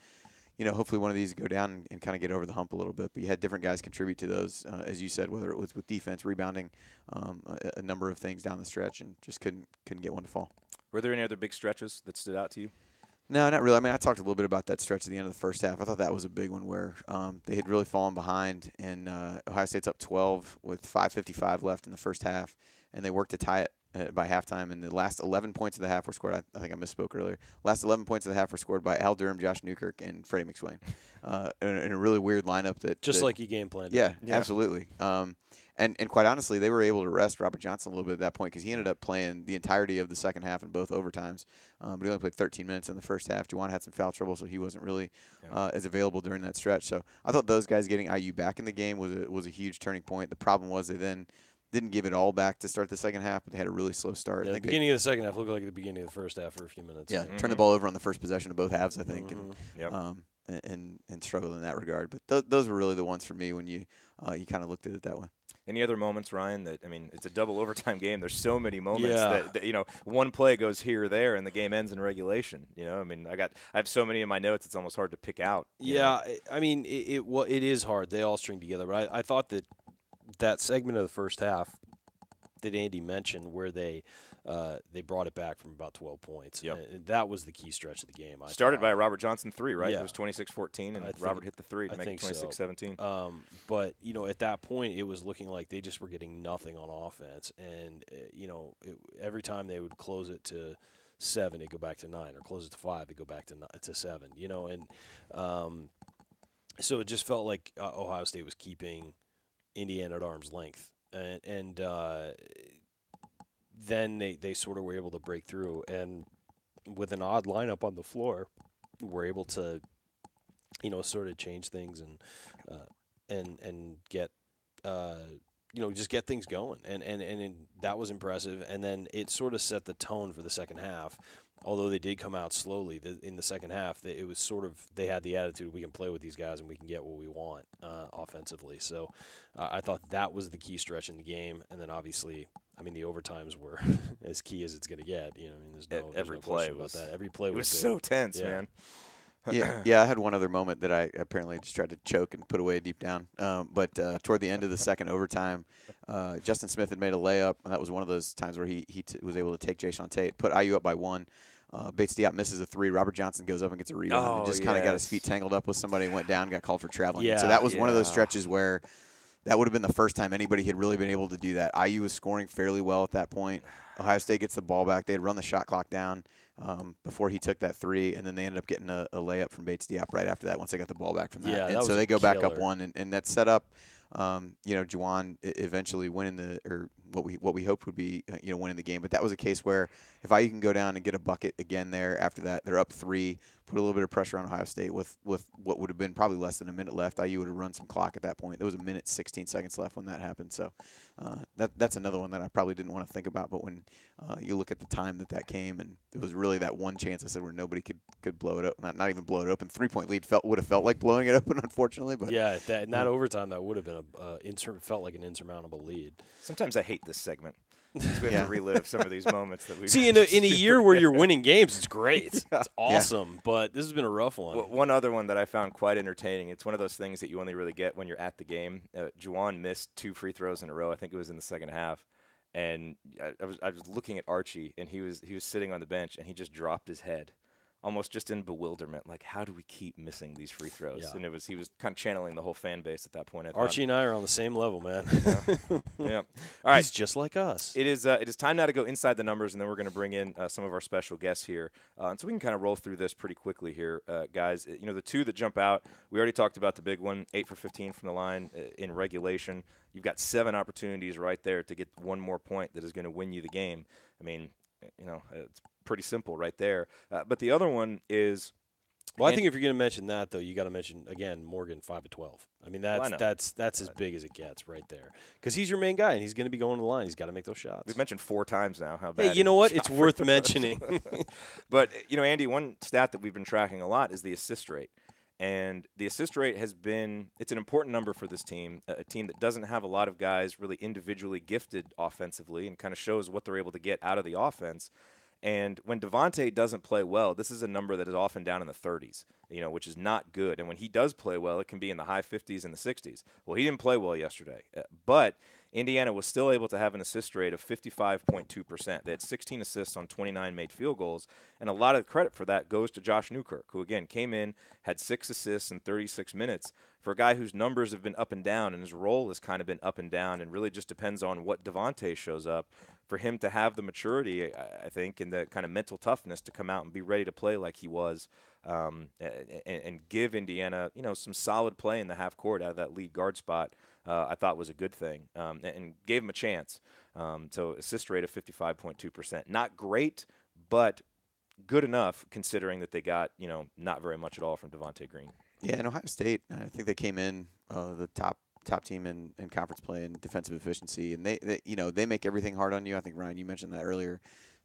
hopefully one of these go down and kind of get over the hump a little bit. But you had different guys contribute to those, as you said, whether it was with defense, rebounding, a number of things down the stretch, and just couldn't get one to fall. Were there any other big stretches that stood out to you? No, not really. I mean, I talked a little bit about that stretch at the end of the first half. I thought that was a big one where they had really fallen behind, and Ohio State's up 12 with 5:55 left in the first half, and they worked to tie it by halftime. And the last 11 points of the half were scored. I think I misspoke earlier. Last 11 points of the half were scored by Al Durham, Josh Newkirk, and Freddie McSwain, in a really weird lineup Just that like you game planned. yeah, absolutely. And quite honestly, they were able to rest Robert Johnson a little bit at that point because he ended up playing the entirety of the second half in both overtimes. But he only played 13 minutes in the first half. Juwan had some foul trouble, so he wasn't really as available during that stretch. So I thought those guys getting IU back in the game was a huge turning point. The problem was they then didn't give it all back to start the second half, but they had a really slow start. Yeah, the beginning of the second half looked like the beginning of the first half for a few minutes. Yeah, turned the ball over on the first possession of both halves, I think, Yep. and struggled in that regard. But those were really the ones for me when you kind of looked at it that way. Any other moments, Ryan, that, I mean, it's a double overtime game. There's so many moments Yeah. that, you know, one play goes here or there and the game ends in regulation. You know, I mean, I have so many in my notes, it's almost hard to pick out. Yeah, I mean, it is hard. They all string together. But I thought that segment of the first half that Andy mentioned where they brought it back from about 12 points. Yep. And that was the key stretch of the game. I Started thought. by a Robert Johnson 3, right? Yeah. It was 26-14, and I think- Robert hit the 3 to I make it think so. 26-17. But, you know, at that point, it was looking like they just were getting nothing on offense. And, you know, every time they would close it to 7, it'd go back to 9, or close it to 5, it'd go back to 7, you know. And so it just felt like Ohio State was keeping Indiana at arm's length. And then they sort of were able to break through. And with an odd lineup on the floor, were able to, you know, sort of change things and get, you know, just get things going. And that was impressive. And then it sort of set the tone for the second half. Although they did come out slowly in the second half, it was sort of they had the attitude, we can play with these guys and we can get what we want offensively. So I thought that was the key stretch in the game. And then obviously, I mean, the overtimes were as key as it's going to get. You know, I mean, there's Every no play question was about that. Every play it was good. so tense, Yeah. man. Yeah. I had one other moment that I apparently just tried to choke and put away deep down. But toward the end of the second overtime, Justin Smith had made a layup, and that was one of those times where he was able to take Jason Tate, put IU up by 1. Bates Diop misses a 3. Robert Johnson goes up and gets a rebound and just kind of got his feet tangled up with somebody and went down, got called for traveling. Yeah, So that was one of those stretches where that would have been the first time anybody had really been able to do that. IU was scoring fairly well at that point. Ohio State gets the ball back. They had run the shot clock down before he took that 3, and then they ended up getting a layup from Bates Diop right after that once they got the ball back from that. Yeah, and that so was they a go back up killer. 1, and that set up Juwan eventually winning what we hoped would be winning the game. But that was a case where if IU can go down and get a bucket again there after that, they're up 3, put a little bit of pressure on Ohio State with what would have been probably less than a minute left. IU would have run some clock at that point. There was a minute 16 seconds left when that happened. So that's another one that I probably didn't want to think about. But when you look at the time that came, and it was really that one chance I said where nobody could blow it up, not even blow it open. 3-point lead would have felt like blowing it open, unfortunately. But Yeah, in that overtime, that would have been felt like an insurmountable lead. Sometimes I hate this segment. We have to relive some of these moments that we See, in a year where you're winning games, it's great. It's awesome. But this has been a rough one. Well, one other one that I found quite entertaining. It's one of those things that you only really get when you're at the game. Juwan missed 2 free throws in a row. I think it was in the second half, and I was looking at Archie, and he was sitting on the bench, and he just dropped his head, almost just in bewilderment. Like, how do we keep missing these free throws? Yeah. And he was kind of channeling the whole fan base at that point. I thought. Archie and I are on the same level, man. Yeah. All right. He's just like us. It is time now to go inside the numbers, and then we're going to bring in some of our special guests here. And so we can kind of roll through this pretty quickly here, guys. You know, the 2 that jump out, we already talked about the big one, 8 for 15 from the line in regulation. You've got 7 opportunities right there to get one more point that is going to win you the game. I mean, you know, it's pretty simple right there. But the other one is – Well, I think if you're going to mention that, though, you got to mention, again, Morgan 5 of 12. I mean, that's as big as it gets right there. Because he's your main guy, and he's going to be going to the line. He's got to make those shots. We've mentioned 4 times now how bad. Hey, you know what? It's worth mentioning. But, you know, Andy, one stat that we've been tracking a lot is the assist rate. And the assist rate has been – it's an important number for this team, a team that doesn't have a lot of guys really individually gifted offensively and kind of shows what they're able to get out of the offense. And when Devonte doesn't play well, this is a number that is often down in the 30s, you know, which is not good. And when he does play well, it can be in the high 50s and the 60s. Well, he didn't play well yesterday. But Indiana was still able to have an assist rate of 55.2%. They had 16 assists on 29 made field goals, and a lot of credit for that goes to Josh Newkirk, who, again, came in, had 6 assists in 36 minutes. For a guy whose numbers have been up and down and his role has kind of been up and down and really just depends on what Devonte shows up, for him to have the maturity, I think, and the kind of mental toughness to come out and be ready to play like he was, and give Indiana, some solid play in the half court out of that lead guard spot, I thought was a good thing, and gave him a chance. So assist rate of 55.2%. Not great, but good enough considering that they got, not very much at all from Devonte Green. Yeah, and Ohio State, I think they came in the top team in conference play and defensive efficiency, and they make everything hard on you. I think, Ryan, you mentioned that earlier.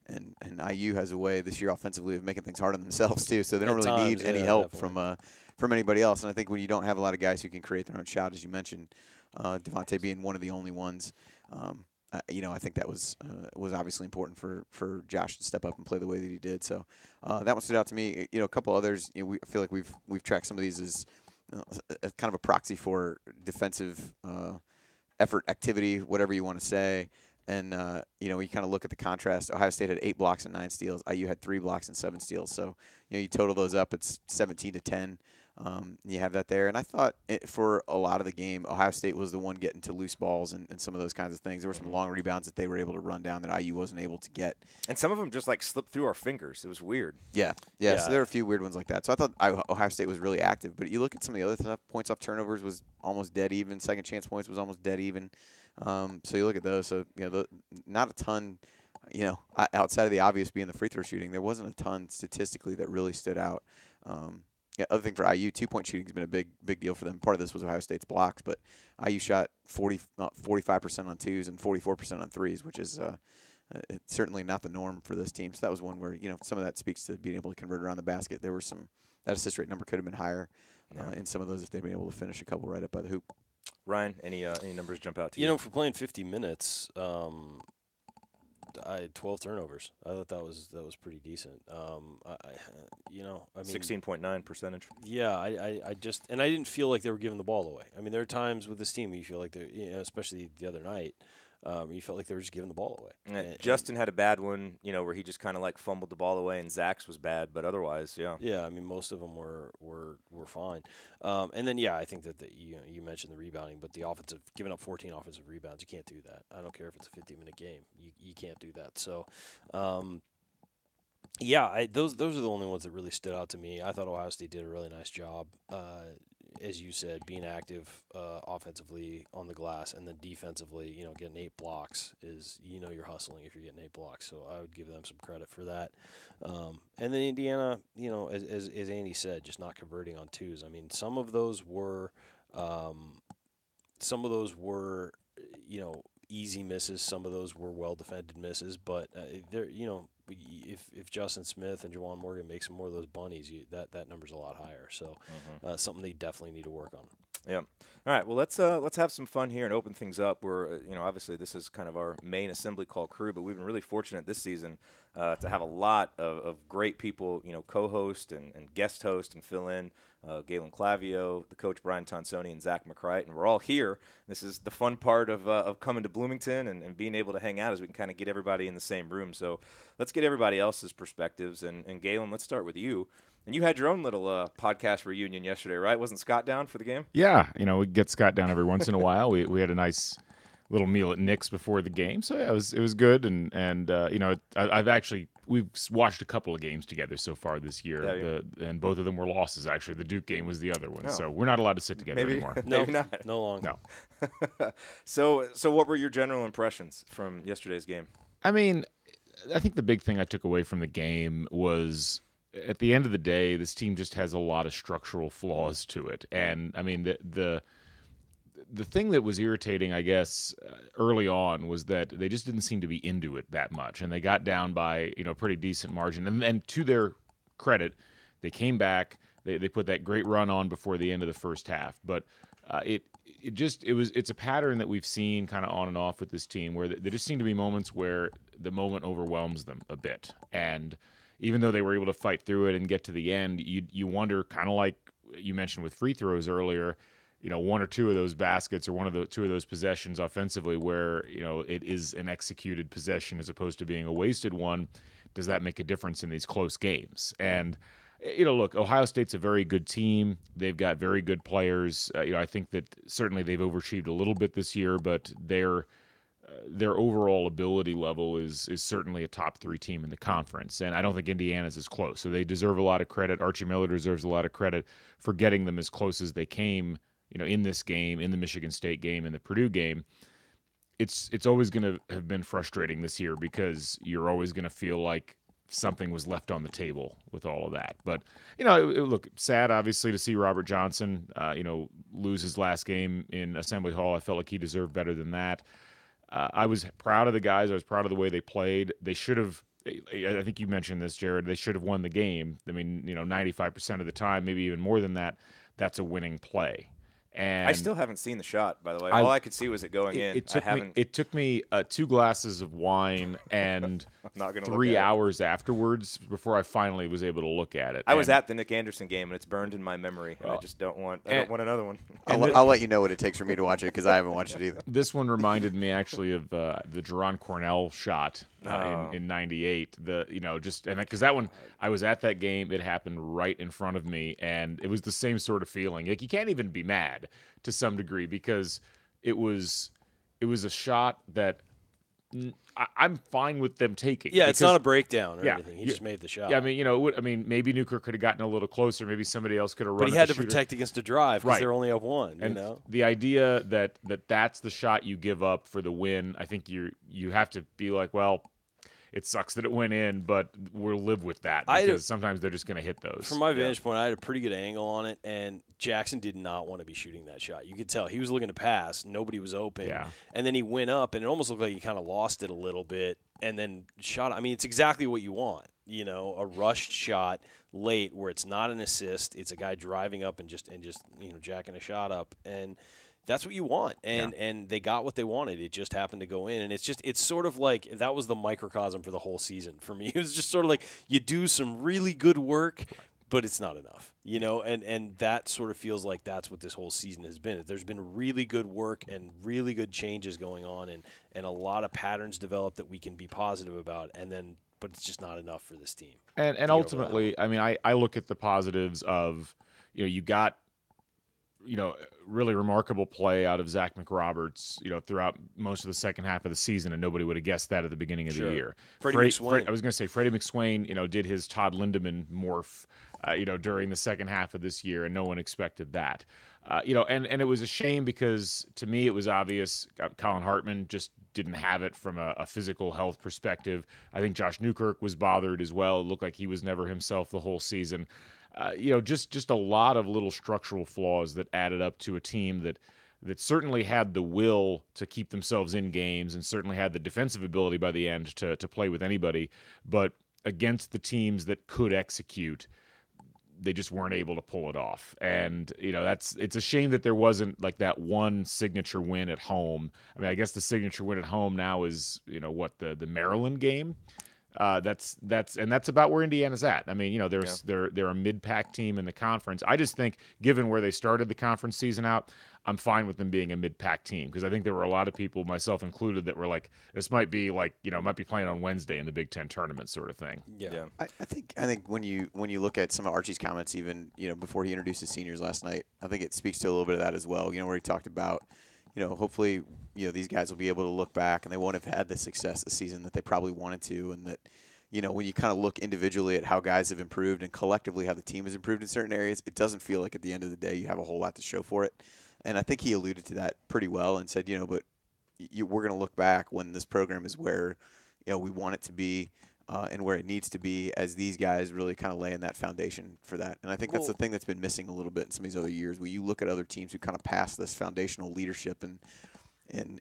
And IU has a way this year offensively of making things hard on themselves too, so they don't really need any help from anybody else. And I think when you don't have a lot of guys who can create their own shot, as you mentioned, Devonte being one of the only ones, I think that was obviously important for Josh to step up and play the way that he did. So that one stood out to me. A couple others. I feel like we've tracked some of these as kind of a proxy for defensive effort, activity, whatever you want to say. And, you kind of look at the contrast. Ohio State had 8 blocks and 9 steals. IU had 3 blocks and 7 steals. So, you total those up, it's 17-10. You have that there. And I thought for a lot of the game, Ohio State was the one getting to loose balls and some of those kinds of things. There were some long rebounds that they were able to run down that IU wasn't able to get. And some of them just, slipped through our fingers. It was weird. Yeah. So there were a few weird ones like that. So I thought Ohio State was really active. But you look at some of the other stuff, points off turnovers was almost dead even. Second chance points was almost dead even. So you look at those. So, not a ton, outside of the obvious being the free throw shooting, there wasn't a ton statistically that really stood out. Other thing for IU, 2-point shooting has been a big deal for them. Part of this was Ohio State's blocks, but IU shot 45% on twos and 44% on threes, which is it's certainly not the norm for this team. So that was one where, some of that speaks to being able to convert around the basket. There were that assist rate number could have been higher in some of those if they'd been able to finish a couple right up by the hoop. Ryan, any numbers jump out to you? For playing 50 minutes, I had 12 turnovers. I thought that was pretty decent. I mean 16.9 percentage. Yeah, I just I didn't feel like they were giving the ball away. I mean, there are times with this team you feel like they're, especially the other night, you felt like they were just giving the ball away. And Justin had a bad one, where he just kind of fumbled the ball away, and Zach's was bad, but otherwise, yeah. Yeah, I mean, most of them were fine. And then, I think that you mentioned the rebounding, but the giving up 14 offensive rebounds, you can't do that. I don't care if it's a 50-minute game. You can't do that. So, those are the only ones that really stood out to me. I thought Ohio State did a really nice job, as you said, being active offensively on the glass, and then defensively, getting 8 blocks is, you're hustling if you're getting 8 blocks. So I would give them some credit for that. And then Indiana, as Andy said, just not converting on twos. I mean, some of those were, easy misses. Some of those were well-defended misses, but they're, if Justin Smith and Juwan Morgan make some more of those bunnies, that number's a lot higher. So something they definitely need to work on. Yeah. All right. Well, let's have some fun here and open things up. We're obviously this is kind of our main assembly call crew, but we've been really fortunate this season to have a lot of great people, co-host and guest host and fill in. Galen Clavio, the coach Brian Tonsoni, and Zack McRoberts, and we're all here. This is the fun part of coming to Bloomington and being able to hang out, as we can kind of get everybody in the same room. So let's get everybody else's perspectives. And Galen, let's start with you. And you had your own little podcast reunion yesterday, right? Wasn't Scott down for the game? Yeah, we get Scott down every once in a while. We had a nice little meal at Nick's before the game, so yeah, it was good. And we've watched a couple of games together so far this year, and both of them were losses. Actually, the Duke game was the other one, so we're not allowed to sit together anymore. Maybe not. No longer. No. So what were your general impressions from yesterday's game? I mean, I think the big thing I took away from the game was, at the end of the day, this team just has a lot of structural flaws to it. And I mean, the thing that was irritating, I guess, early on was that they just didn't seem to be into it that much. And they got down by, a pretty decent margin. And to their credit, they came back. They put that great run on before the end of the first half. But it's a pattern that we've seen kind of on and off with this team, where there just seem to be moments where the moment overwhelms them a bit. And even though they were able to fight through it and get to the end, you wonder, kind of like you mentioned with free throws earlier, one or two of those baskets or two of those possessions offensively where, it is an executed possession as opposed to being a wasted one, does that make a difference in these close games? And, look, Ohio State's a very good team. They've got very good players. I think that certainly they've overachieved a little bit this year, but their overall ability level is certainly a top 3 team in the conference, and I don't think Indiana's is close. So they deserve a lot of credit. Archie Miller deserves a lot of credit for getting them as close as they came, in this game, in the Michigan State game, in the Purdue game. It's always going to have been frustrating this year because you're always going to feel like something was left on the table with all of that. But, look, sad, obviously, to see Robert Johnson, lose his last game in Assembly Hall. I felt like he deserved better than that. I was proud of the guys. I was proud of the way they played. They should have, I think you mentioned this, Jared, they should have won the game. I mean, 95% of the time, maybe even more than that, that's a winning play. And I still haven't seen the shot, by the way. All I could see was it going in. It took me 2 glasses of wine and I'm not gonna 3 hours afterwards before I finally was able to look at it. I was at the Nick Anderson game, and it's burned in my memory. And I just don't want another one. I'll let you know what it takes for me to watch it because I haven't watched it either. This one reminded me actually of the Jerron Cornell shot in '98. Because that one, I was at that game. It happened right in front of me, and it was the same sort of feeling. Like, you can't even be mad to some degree because it was a shot that I'm fine with them taking. Yeah, it's not a breakdown or Yeah, anything. He just made the shot. Yeah, I mean, maybe Newkirk could have gotten a little closer. Maybe somebody else could have run. But he had to protect against a drive because they're only up 1. And the idea that's the shot you give up for the win, I think you have to be like, well, it sucks that it went in, but we'll live with that because sometimes they're just going to hit those. From my vantage point, I had a pretty good angle on it, and Jackson did not want to be shooting that shot. You could tell. He was looking to pass. Nobody was open. Yeah. And then he went up, and it almost looked like he kind of lost it a little bit and then shot. I mean, it's exactly what you want, a rushed shot late where it's not an assist. It's a guy driving up and just jacking a shot up. And that's what you want, and they got what they wanted. It just happened to go in, and it's sort of like that was the microcosm for the whole season for me. It was just sort of like you do some really good work, but it's not enough, and that sort of feels like that's what this whole season has been. There's been really good work and really good changes going on, and a lot of patterns developed that we can be positive about, but it's just not enough for this team. And ultimately, I mean, I look at the positives of, you got, really remarkable play out of Zack McRoberts, throughout most of the second half of the season, and nobody would have guessed that at the beginning of the year. Freddie McSwain. I was going to say Freddie McSwain, did his Todd Lindemann morph, during the second half of this year, and no one expected that. And it was a shame because to me it was obvious Colin Hartman just didn't have it from a physical health perspective. I think Josh Newkirk was bothered as well. It looked like he was never himself the whole season. Just a lot of little structural flaws that added up to a team that certainly had the will to keep themselves in games and certainly had the defensive ability by the end to play with anybody. But against the teams that could execute, they just weren't able to pull it off. And, it's a shame that there wasn't like that one signature win at home. I mean, I guess the signature win at home now is, the Maryland game. That's about where Indiana's at. I mean, they're a mid-pack team in the conference. I just think, given where they started the conference season out, I'm fine with them being a mid-pack team because I think there were a lot of people, myself included, that were like, this might be like, might be playing on Wednesday in the Big Ten tournament sort of thing. Yeah. I think when you look at some of Archie's comments, even before he introduced his seniors last night, I think it speaks to a little bit of that as well. Where he talked about, hopefully, these guys will be able to look back and they won't have had the success this season that they probably wanted to, and that, when you kind of look individually at how guys have improved and collectively how the team has improved in certain areas, it doesn't feel like at the end of the day you have a whole lot to show for it. And I think he alluded to that pretty well and said, but we're going to look back when this program is where, we want it to be and where it needs to be, as these guys really kind of laying that foundation for that. And I think that's the thing that's been missing a little bit in some of these other years, where you look at other teams who kind of pass this foundational leadership and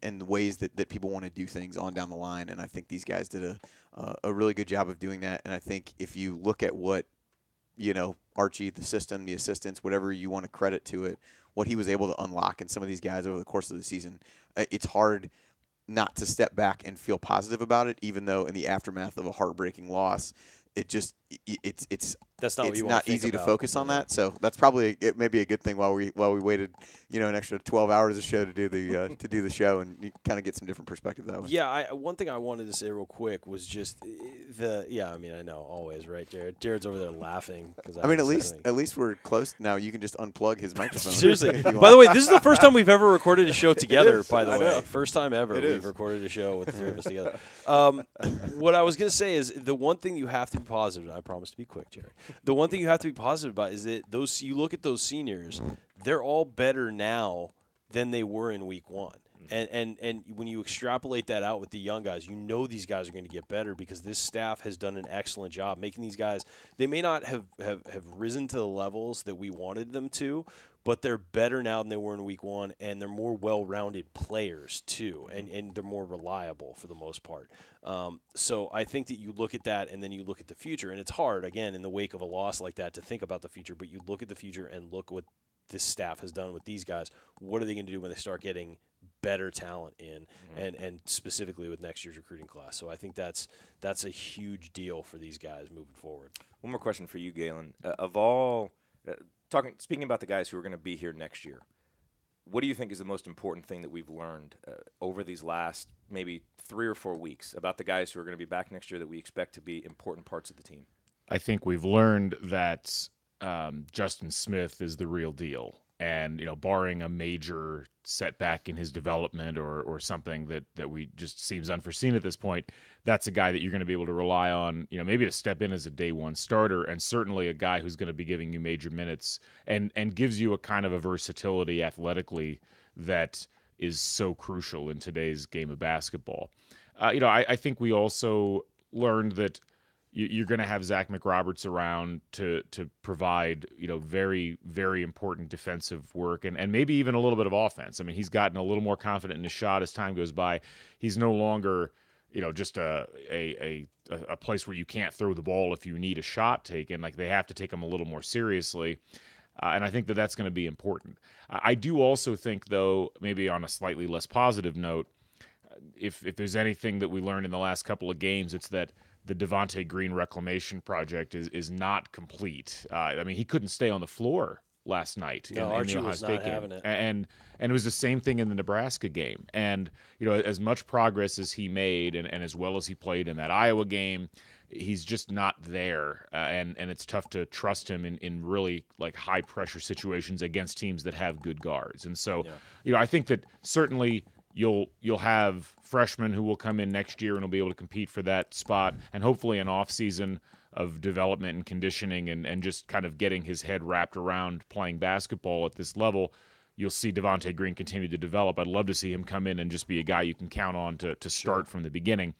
the ways that people want to do things on down the line. And I think these guys did a really good job of doing that. And I think if you look at what, Archie, the system, the assistants, whatever you want to credit to it, what he was able to unlock in some of these guys over the course of the season, it's hard not to step back and feel positive about it, even though in the aftermath of a heartbreaking loss, it just it's That's not what it's you want not to think easy to about. focus on that. So that's probably it may be a good thing while we waited, an extra 12 hours of show to do the show, and you kind of get some different perspective that way. Yeah, one thing I wanted to say real quick was just I mean, I know always, right, Jared? Jared's over there laughing because I mean, at least we're close now. You can just unplug his microphone. Seriously. if you By want. the way, this is the first time we've ever recorded a show together. is. By the I way, know. first time ever It we've is. recorded a show with the three of us together. What I was gonna say is the one thing you have to be positive. I promise to be quick, Jerry. The one thing you have to be positive about is that you look at those seniors, they're all better now than they were in week one. And when you extrapolate that out with the young guys, these guys are going to get better because this staff has done an excellent job making these guys. They may not have risen to the levels that we wanted them to, but they're better now than they were in week one, and they're more well-rounded players too, and they're more reliable for the most part. So I think that you look at that, and then you look at the future, and it's hard, again, in the wake of a loss like that to think about the future, but you look at the future and look what this staff has done with these guys. What are they going to do when they start getting better talent in, and specifically with next year's recruiting class? So I think that's a huge deal for these guys moving forward. One more question for you, Galen. Speaking about the guys who are going to be here next year, what do you think is the most important thing that we've learned over these last maybe 3 or 4 weeks about the guys who are going to be back next year that we expect to be important parts of the team? I think we've learned that Justin Smith is the real deal. And, barring a major setback in his development or something that we just seems unforeseen at this point, that's a guy that you're going to be able to rely on, maybe to step in as a day one starter, and certainly a guy who's going to be giving you major minutes and gives you a kind of a versatility athletically that is so crucial in today's game of basketball. I think we also learned that you're going to have Zack McRoberts around to provide, very, very important defensive work and maybe even a little bit of offense. I mean, he's gotten a little more confident in his shot as time goes by. He's no longer, just a place where you can't throw the ball if you need a shot taken. Like, they have to take him a little more seriously. And I think that that's going to be important. I do also think, though, maybe on a slightly less positive note, if there's anything that we learned in the last couple of games, it's that the Devonte Green reclamation project is not complete. I mean, he couldn't stay on the floor last night in Archie the Ohio was State not game, having it. and it was the same thing in the Nebraska game. And as much progress as he made, and as well as he played in that Iowa game, he's just not there, and it's tough to trust him in really like high pressure situations against teams that have good guards. And so, I think that certainly you'll have freshmen who will come in next year and will be able to compete for that spot, and hopefully an off season of development and conditioning and just kind of getting his head wrapped around playing basketball at this level. You'll see Devonte Green continue to develop. I'd love to see him come in and just be a guy you can count on to start from the beginning.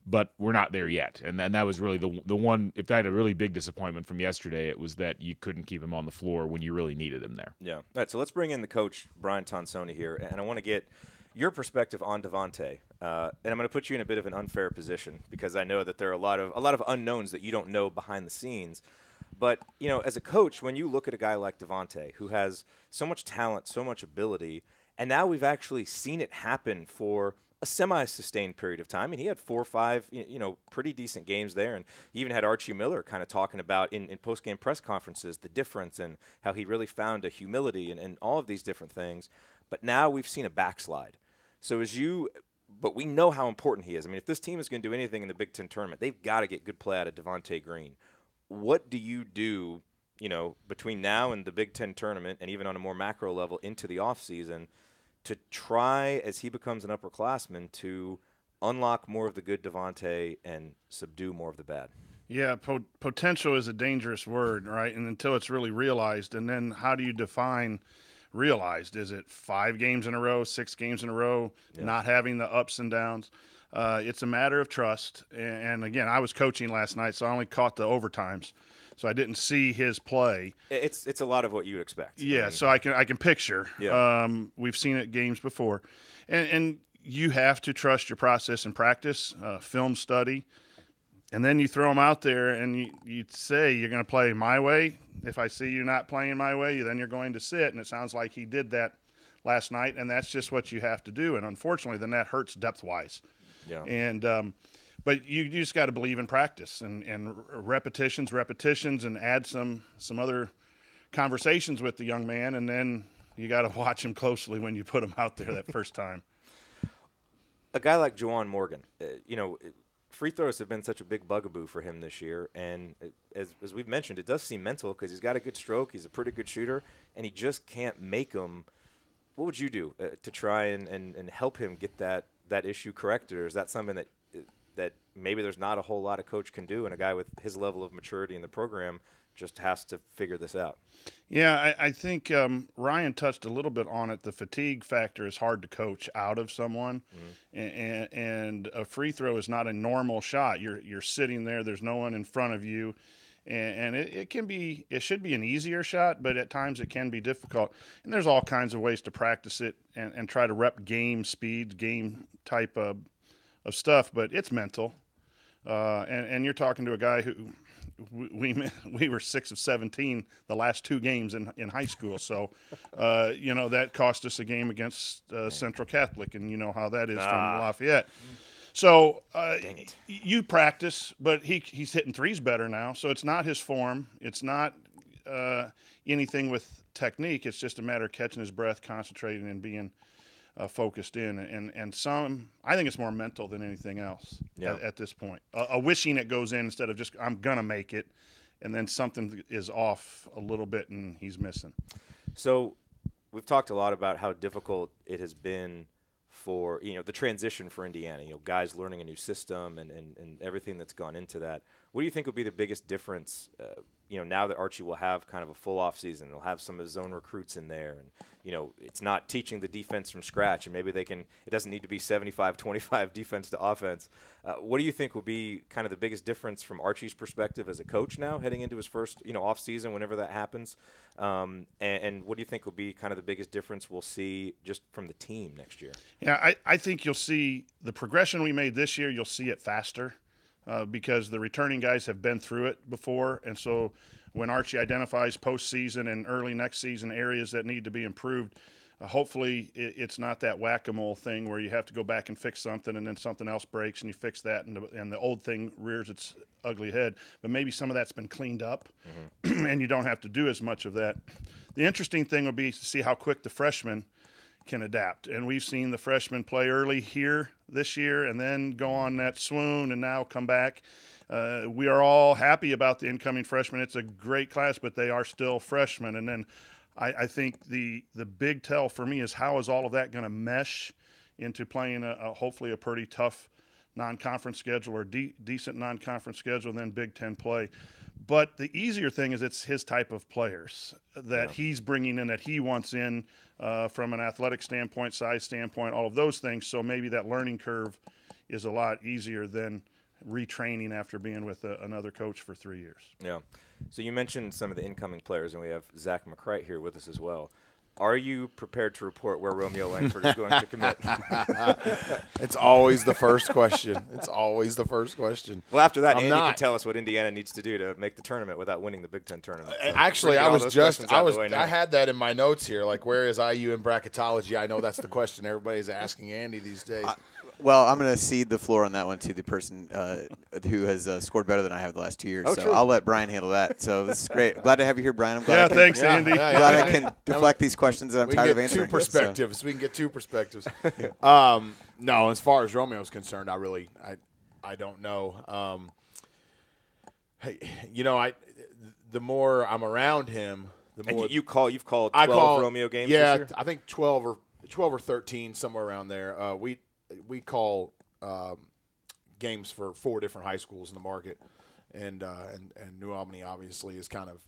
But we're not there yet. And that was really the one, if I had a really big disappointment from yesterday, it was that you couldn't keep him on the floor when you really needed him there. Yeah. All right, so let's bring in the coach, Brian Tonsoni, here, and I want to get your perspective on Devonte. And I'm going to put you in a bit of an unfair position because I know that there are a lot of unknowns that you don't know behind the scenes. But, as a coach, when you look at a guy like Devonte, who has so much talent, so much ability, and now we've actually seen it happen for a semi-sustained period of time. I mean, he had 4 or 5, pretty decent games there. And he even had Archie Miller kind of talking about in post-game press conferences the difference and how he really found a humility and all of these different things. But now we've seen a backslide. So but we know how important he is. I mean, if this team is going to do anything in the Big Ten tournament, they've got to get good play out of Devonte Green. What do you do, between now and the Big Ten tournament and even on a more macro level into the offseason to try, as he becomes an upperclassman, to unlock more of the good Devonte and subdue more of the bad? Yeah, potential is a dangerous word, right? And until it's really realized, and then how do you define realized? Is it 5 games in a row, 6 games in a row, not having the ups and downs? It's a matter of trust. And again, I was coaching last night, so I only caught the overtimes, so I didn't see his play. It's a lot of what you would expect. Yeah, so I can picture. Yeah. We've seen it games before, and you have to trust your process and practice, film study, and then you throw them out there and you say you're going to play my way. If I see you not playing my way, then you're going to sit, and it sounds like he did that last night, and that's just what you have to do. And unfortunately, then that hurts depth-wise. Yeah. And But you just got to believe in practice and repetitions, and add some other conversations with the young man, and then you got to watch him closely when you put him out there that first time. A guy like Juwan Morgan, free throws have been such a big bugaboo for him this year, and as we've mentioned, it does seem mental because he's got a good stroke, he's a pretty good shooter, and he just can't make them. What would you do to try and help him get that issue corrected, or is that something that maybe there's not a whole lot a coach can do, and a guy with his level of maturity in the program just has to figure this out? Yeah, I think Ryan touched a little bit on it. The fatigue factor is hard to coach out of someone, and a free throw is not a normal shot. You're sitting there. There's no one in front of you, and it should be an easier shot, but at times it can be difficult. And there's all kinds of ways to practice it and try to rep game speed, game type of stuff, but it's mental. And you're talking to a guy who we were 6 of 17 the last 2 games in high school. So, that cost us a game against Central Catholic, and you know how that is from Lafayette. So you practice, but he's hitting threes better now. So it's not his form. It's not anything with technique. It's just a matter of catching his breath, concentrating, and being focused in. And I think it's more mental than anything else at this point. A wishing it goes in instead of just, I'm going to make it, and then something is off a little bit and he's missing. So we've talked a lot about how difficult it has been for, the transition for Indiana, guys learning a new system and everything that's gone into that. What do you think would be the biggest difference, now that Archie will have kind of a full off season, he'll have some of his own recruits in there, and, it's not teaching the defense from scratch, and maybe it doesn't need to be 75-25 defense to offense. What do you think will be kind of the biggest difference from Archie's perspective as a coach now heading into his first, off season, whenever that happens? And what do you think will be kind of the biggest difference we'll see just from the team next year? Yeah, I think you'll see the progression we made this year, you'll see it faster. Because the returning guys have been through it before. And so when Archie identifies postseason and early next season areas that need to be improved, hopefully it's not that whack-a-mole thing where you have to go back and fix something and then something else breaks and you fix that and the old thing rears its ugly head. But maybe some of that's been cleaned up and you don't have to do as much of that. The interesting thing will be to see how quick the freshmen can adapt. And we've seen the freshmen play early here this year and then go on that swoon and now come back. We are all happy about the incoming freshmen. It's a great class, but they are still freshmen. And then I think the big tell for me is how is all of that going to mesh into playing hopefully a pretty tough non-conference schedule or decent non-conference schedule and then Big Ten play. But the easier thing is it's his type of players that he's bringing in, that he wants in from an athletic standpoint, size standpoint, all of those things. So maybe that learning curve is a lot easier than retraining after being with another coach for 3 years. Yeah. So you mentioned some of the incoming players, and we have Zack McRoberts here with us as well. Are you prepared to report where Romeo Langford is going to commit? It's always the first question. Well, after that, Andy can tell us what Indiana needs to do to make the tournament without winning the Big Ten tournament. So actually, I had that in my notes here. Like, where is IU in bracketology? I know that's the question everybody's asking Andy these days. Well, I'm going to cede the floor on that one to the person who has scored better than I have the last 2 years. Oh, so true. I'll let Brian handle that. So this is great. Glad to have you here, Brian. I'm glad thanks, Andy. Glad I can deflect these questions that I'm tired of answering. We can get two perspectives. No, as far as Romeo's concerned, I don't know. The more I'm around him, the more you've called 12 Romeo games this year? I think 12 or 13, somewhere around there. We call games for 4 different high schools in the market, and New Albany obviously is kind of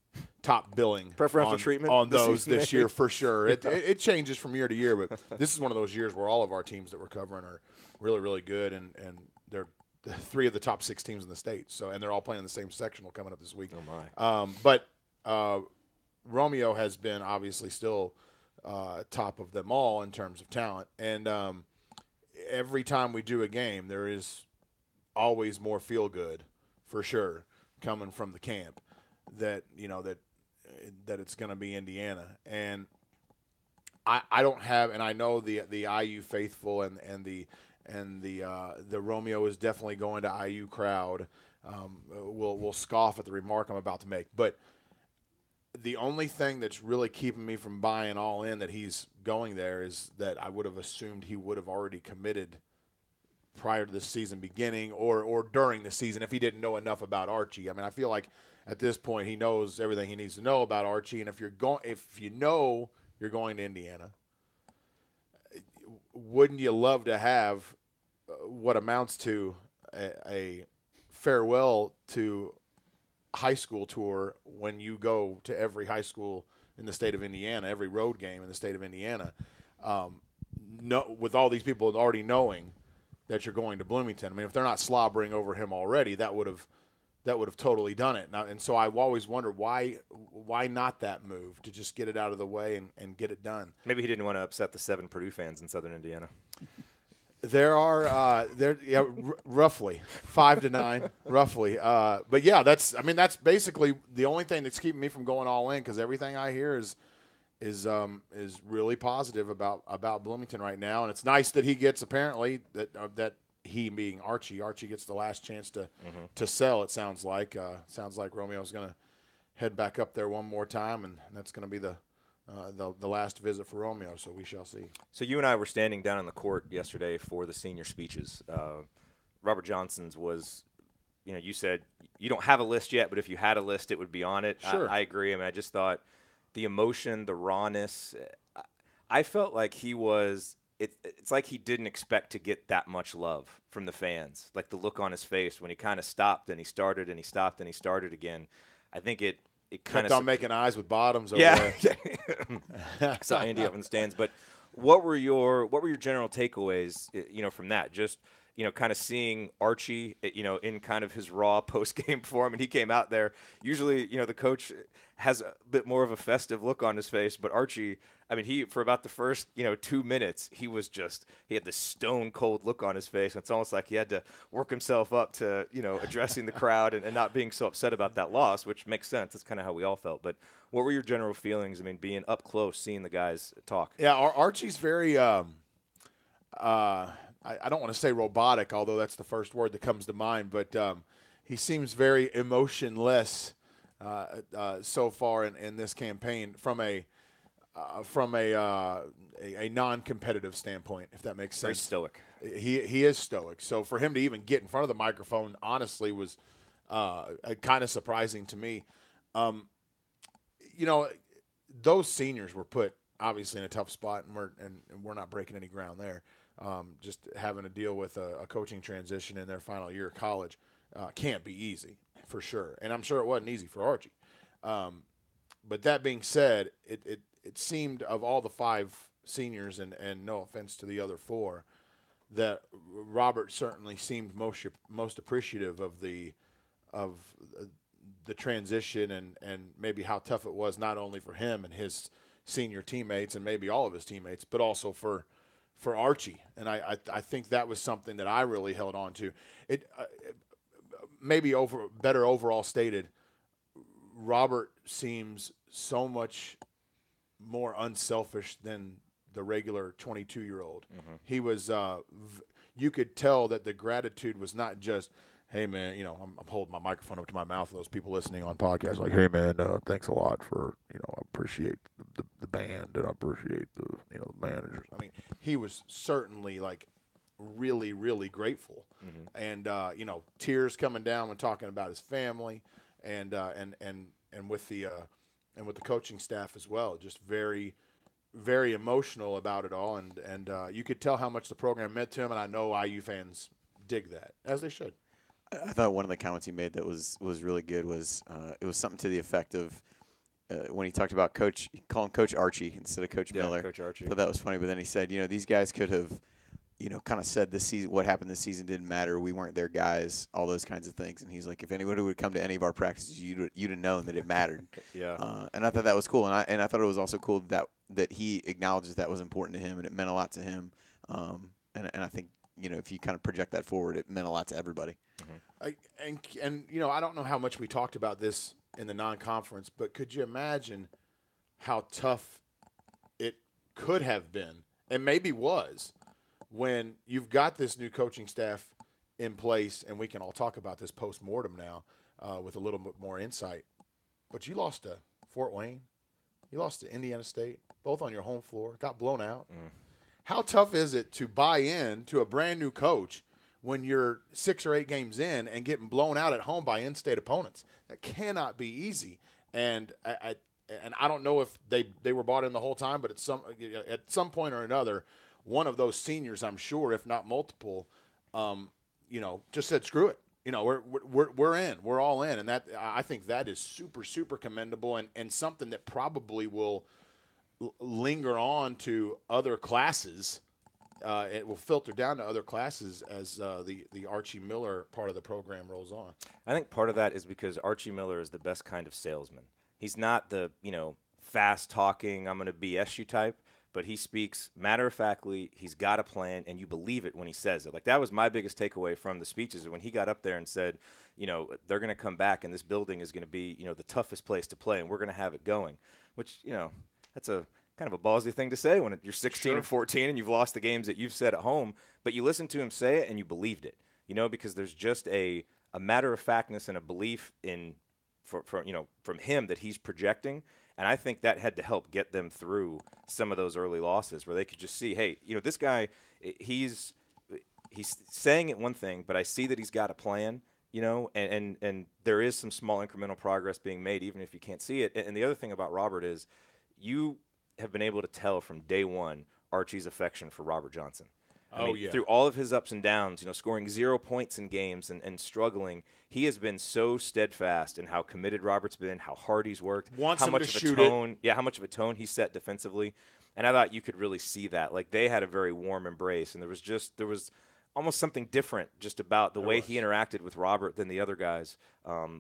top billing preferential treatment on those this year for sure. It changes from year to year, but this is one of those years where all of our teams that we're covering are really, really good, and they're 3 of the top 6 teams in the state. So, and they're all playing the same sectional coming up this week. Oh my! But Romeo has been obviously still top of them all in terms of talent, and every time we do a game, there is always more feel good, for sure, coming from the camp that it's going to be Indiana. And I don't have, and I know the IU faithful and and the Romeo is definitely going to IU crowd will scoff at the remark I'm about to make. But the only thing that's really keeping me from buying all in that he's going there is that I would have assumed he would have already committed prior to the season beginning or during the season if he didn't know enough about Archie. I mean, I feel like at this point he knows everything he needs to know about Archie, and if you know you're going to Indiana, wouldn't you love to have what amounts to a farewell to high school tour when you go to every high school in the state of Indiana, every road game in the state of Indiana, with all these people already knowing that you're going to Bloomington. I mean, if they're not slobbering over him already, that would have totally done it. Now, and so I've always wondered why not that move to just get it out of the way and get it done. Maybe he didn't want to upset the 7 Purdue fans in Southern Indiana. There are roughly 5 to 9, roughly. But yeah, that's basically the only thing that's keeping me from going all in, because everything I hear is really positive about Bloomington right now, and it's nice that he gets apparently that he being Archie gets the last chance to sell. It sounds like Romeo's going to head back up there one more time, and that's going to be the last visit for Romeo, so we shall see. So you and I were standing down on the court yesterday for the senior speeches. Robert Johnson's was, you said you don't have a list yet, but if you had a list, it would be on it. Sure. I agree. I mean, I just thought the emotion, the rawness, I felt like he was it's like he didn't expect to get that much love from the fans, like the look on his face when he kind of stopped and he started and he stopped and he started again. I think it kind of kept on making eyes with bottoms over there. Saw Andy up in the stands. But what were your general takeaways, from that? Just, kind of seeing Archie, in kind of his raw post-game form, and he came out there. Usually, the coach has a bit more of a festive look on his face, but Archie, I mean, he for about the first 2 minutes, he had this stone cold look on his face. It's almost like he had to work himself up to addressing the crowd and not being so upset about that loss, which makes sense. That's kind of how we all felt. But what were your general feelings? I mean, being up close, seeing the guys talk. Yeah, Archie's very I don't want to say robotic, although that's the first word that comes to mind, but he seems very emotionless so far in this campaign from a non-competitive standpoint, if that makes sense. Very stoic. He is stoic. So for him to even get in front of the microphone, honestly, was kind of surprising to me. Those seniors were put obviously in a tough spot, and we're not breaking any ground there. Just having to deal with a coaching transition in their final year of college can't be easy, for sure. And I'm sure it wasn't easy for Archie. But that being said, it seemed of all the 5 seniors, and no offense to the other 4, that Robert certainly seemed most appreciative of the transition and maybe how tough it was, not only for him and his senior teammates and maybe all of his teammates, but also for Archie. And I think that was something that I really held on to. It maybe better overall stated, Robert seems so much more unselfish than the regular 22-year-old. Mm-hmm. He was you could tell that the gratitude was not just, hey man, I'm holding my microphone up to my mouth for those people listening on podcasts, like, hey man, thanks a lot for, I appreciate the band, and I appreciate the managers. I mean, he was certainly like really, really grateful. Mm-hmm. And tears coming down when talking about his family and with the coaching staff as well, just very, very emotional about it all, and you could tell how much the program meant to him, and I know IU fans dig that, as they should. I thought one of the comments he made that was really good was it was something to the effect of when he talked about calling Coach Archie instead of Coach Miller. Coach Archie. I thought that was funny, but then he said, these guys could have, kind of said this season, what happened this season didn't matter. We weren't their guys, all those kinds of things. And he's like, if anybody would come to any of our practices, you'd have known that it mattered. Yeah. And I thought that was cool. And I thought it was also cool that he acknowledges that was important to him and it meant a lot to him. And I think, if you kind of project that forward, it meant a lot to everybody. Mm-hmm. I don't know how much we talked about this in the non-conference, but could you imagine how tough it could have been, and maybe was, when you've got this new coaching staff in place, and we can all talk about this post-mortem now with a little bit more insight, but you lost to Fort Wayne, you lost to Indiana State, both on your home floor, got blown out. How tough is it to buy in to a brand new coach when you're 6 or 8 games in and getting blown out at home by in-state opponents? That cannot be easy. And I don't know if they were bought in the whole time, but at some point or another, one of those seniors, I'm sure, if not multiple, just said screw it. We're in. We're all in, and that I think that is super, super commendable and something that probably will linger on to other classes. It will filter down to other classes as the Archie Miller part of the program rolls on. I think part of that is because Archie Miller is the best kind of salesman. He's not the, fast talking, I'm going to BS you type, but he speaks matter-of-factly. He's got a plan, and you believe it when he says it. Like, that was my biggest takeaway from the speeches, when he got up there and said, they're going to come back, and this building is going to be, the toughest place to play, and we're going to have it going, which, that's a kind of a ballsy thing to say when you're 16 and 14 and you've lost the games that you've said at home, but you listened to him say it and you believed it, because there's just a matter-of-factness and a belief in from him that he's projecting. And I think that had to help get them through some of those early losses where they could just see, hey, this guy, he's saying it one thing, but I see that he's got a plan, and there is some small incremental progress being made, even if you can't see it. And the other thing about Robert is you have been able to tell from day one Archie's affection for Robert Johnson. I mean, through all of his ups and downs, scoring 0 points in games and struggling, he has been so steadfast in how committed Robert's been, how hard he's worked, how much of a tone he set defensively. And I thought you could really see that. Like, they had a very warm embrace, and there was almost something different just about the way he interacted with Robert than the other guys,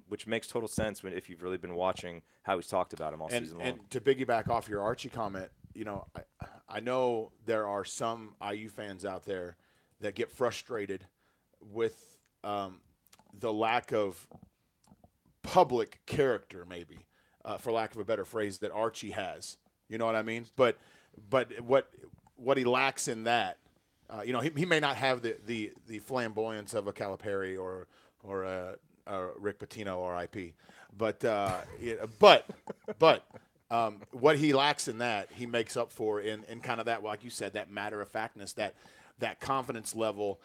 which makes total sense if you've really been watching how he's talked about him all season long. And to piggyback off your Archie comment, I know there are some IU fans out there that get frustrated with the lack of public character, maybe, for lack of a better phrase, that Archie has. You know what I mean? But what he lacks in that, he may not have the flamboyance of a Calipari or a Rick Pitino RIP, but what he lacks in that, he makes up for in kind of that, like you said, that matter-of-factness, that confidence level,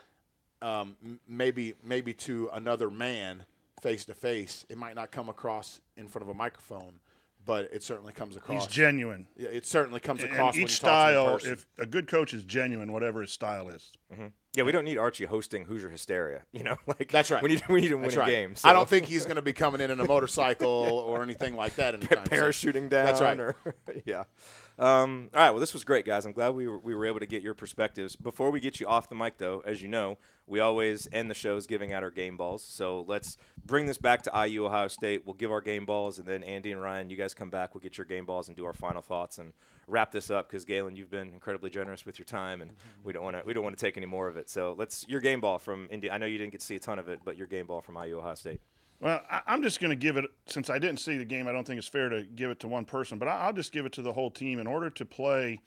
maybe to another man face-to-face. It might not come across in front of a microphone, but it certainly comes across. He's genuine. Yeah, it certainly comes across and when each you talk to him in style, person. if a good coach is genuine, whatever his style is. Mm-hmm. Yeah, we don't need Archie hosting Hoosier Hysteria. That's right. We need him winning games. So. I don't think he's going to be coming in a motorcycle or anything like that anytime parachuting down. That's right. Yeah. All right. Well, this was great, guys. I'm glad we were able to get your perspectives. Before we get you off the mic, though, as you know, we always end the shows giving out our game balls. So let's bring this back to IU Ohio State. We'll give our game balls, and then Andy and Ryan, you guys come back. We'll get your game balls and do our final thoughts and wrap this up because Galen, you've been incredibly generous with your time, and we don't want to take any more of it. So your game ball from Indy. I know you didn't get to see a ton of it, but your game ball from IU Ohio State. Well, I'm just going to give it, since I didn't see the game, I don't think it's fair to give it to one person, but I'll just give it to the whole team. In order to play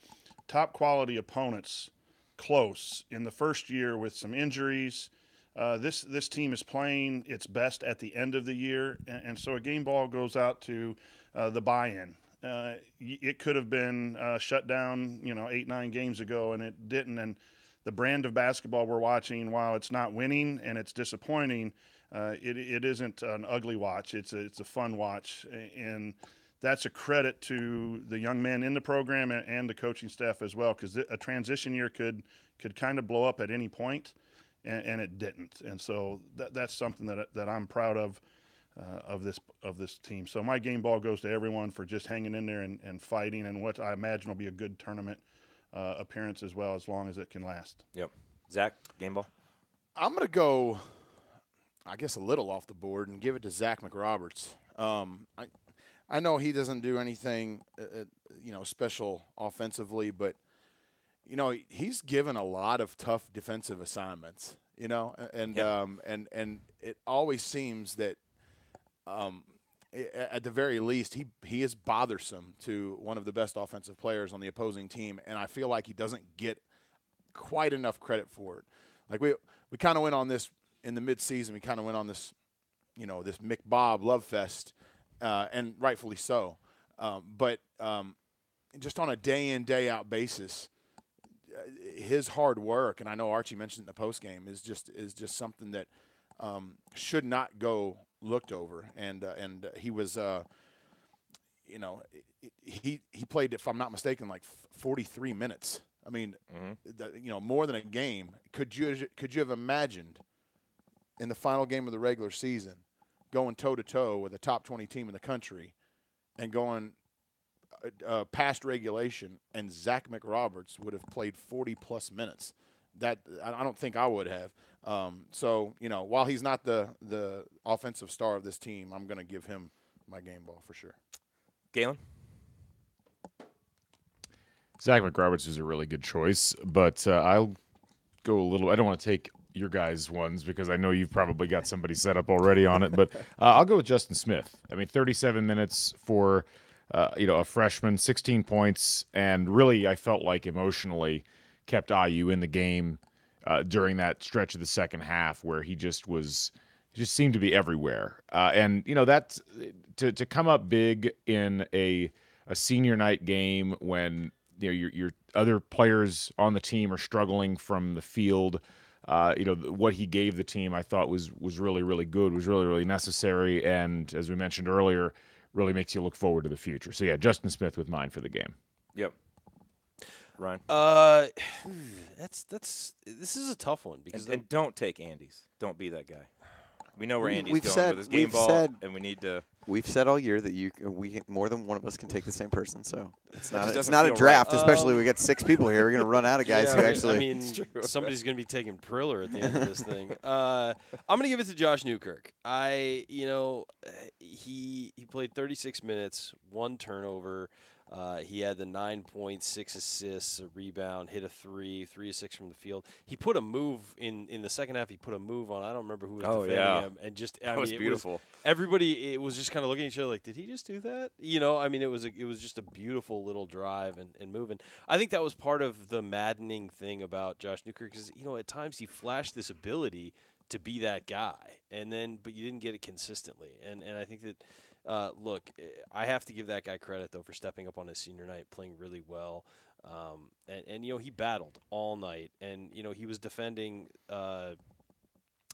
top quality opponents close in the first year with some injuries, this team is playing its best at the end of the year, and so a game ball goes out to the buy-in. It could have been shut down, 8-9 games ago, and it didn't. And the brand of basketball we're watching, while it's not winning and it's disappointing, it isn't an ugly watch. It's a fun watch, and that's a credit to the young men in the program and the coaching staff as well, because a transition year could kind of blow up at any point, and it didn't. And so that's something that I'm proud of this team. So my game ball goes to everyone for just hanging in there and fighting, and what I imagine will be a good tournament appearance as well, as long as it can last. Yep. Zach, game ball? I'm going to go, I guess, a little off the board and give it to Zack McRoberts. I know he doesn't do anything, special offensively, but he's given a lot of tough defensive assignments. And it always seems that at the very least he is bothersome to one of the best offensive players on the opposing team, and I feel like he doesn't get quite enough credit for it. Like we kind of went on this in the midseason. We kind of went on this, this Mick Bob love fest, and rightfully so. But just on a day in, day out basis, his hard work, and I know Archie mentioned it in the post game, is just something that should not go looked over. And he was, he played, if I'm not mistaken, like 43 minutes. I mean, more than a game. Could you have imagined in the final game of the regular season going toe to toe with a top 20 team in the country and going past regulation, and Zack McRoberts would have played 40-plus minutes? That I don't think I would have. So, while he's not the offensive star of this team, I'm going to give him my game ball for sure. Galen? Zack McRoberts is a really good choice, but I'll go a little – I don't want to take your guys' ones because I know you've probably got somebody set up already on it, but I'll go with Justin Smith. I mean, 37 minutes for – a freshman, 16 points, and really I felt like emotionally kept IU in the game during that stretch of the second half where he just seemed to be everywhere. And that's to come up big in a senior night game when your other players on the team are struggling from the field. What he gave the team I thought was really, really good, was really, really necessary, and as we mentioned earlier, really makes you look forward to the future. So yeah, Justin Smith with mine for the game. Yep. Ryan? This is a tough one because and don't take Andy's. Don't be that guy. We know where Andy's we've going said- with his game we've ball, said- and we need to. We've said all year that more than one of us can take the same person, so it's That just not doesn't a feel draft. right. Especially we got 6 people here. We're gonna run out of guys who actually. I mean, somebody's going to be taking Priller at the end of this thing. I'm going to give it to Josh Newkirk. He played 36 minutes, 1 turnover. He had the 9 points, 6 assists, a rebound, hit a 3 of 6 from the field. He put a move in the second half. He put a move on. I don't remember who was defending him, and just That was beautiful. Everybody was just kind of looking at each other like, did he just do that? It was just a beautiful little drive and moving. I think that was part of the maddening thing about Josh Newkirk because at times he flashed this ability to be that guy, but you didn't get it consistently, and I think that. Look, I have to give that guy credit, though, for stepping up on his senior night, playing really well. He battled all night. And, he was defending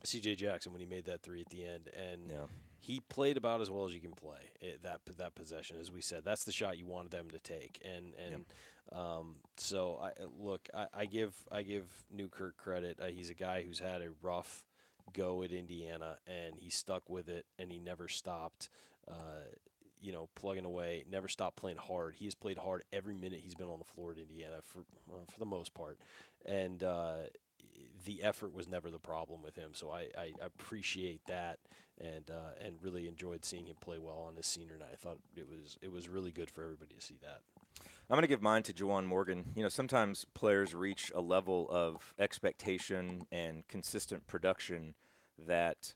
C.J. Jackson when he made that 3 at the end. And he played about as well as you can play that possession, as we said. That's the shot you wanted them to take. So, I give Newkirk credit. He's a guy who's had a rough go at Indiana, and he stuck with it, and he never stopped. Plugging away, never stopped playing hard. He has played hard every minute he's been on the floor at Indiana for the most part, and the effort was never the problem with him. So I appreciate that, and really enjoyed seeing him play well on his senior night. I thought it was really good for everybody to see that. I'm going to give mine to Juwan Morgan. Sometimes players reach a level of expectation and consistent production that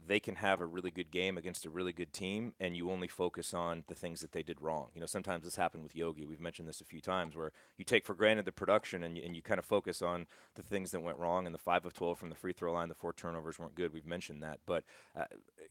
they can have a really good game against a really good team, and you only focus on the things that they did wrong. Sometimes this happened with Yogi. We've mentioned this a few times, where you take for granted the production and you kind of focus on the things that went wrong. And the 5 of 12 from the free throw line, the 4 turnovers weren't good. We've mentioned that. But,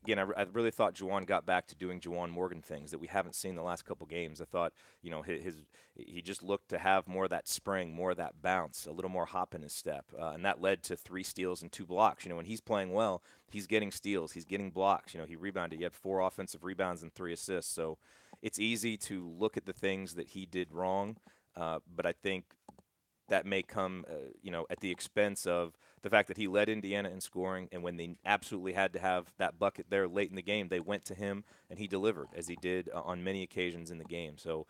again, I really thought Juwan got back to doing Juwan Morgan things that we haven't seen the last couple games. I thought, he just looked to have more of that spring, more of that bounce, a little more hop in his step. And that led to 3 steals and 2 blocks. When he's playing well, he's getting steals, he's getting blocks. He rebounded. He had 4 offensive rebounds and 3 assists. So it's easy to look at the things that he did wrong, but I think that may come, at the expense of the fact that he led Indiana in scoring, and when they absolutely had to have that bucket there late in the game, they went to him, and he delivered, as he did on many occasions in the game. So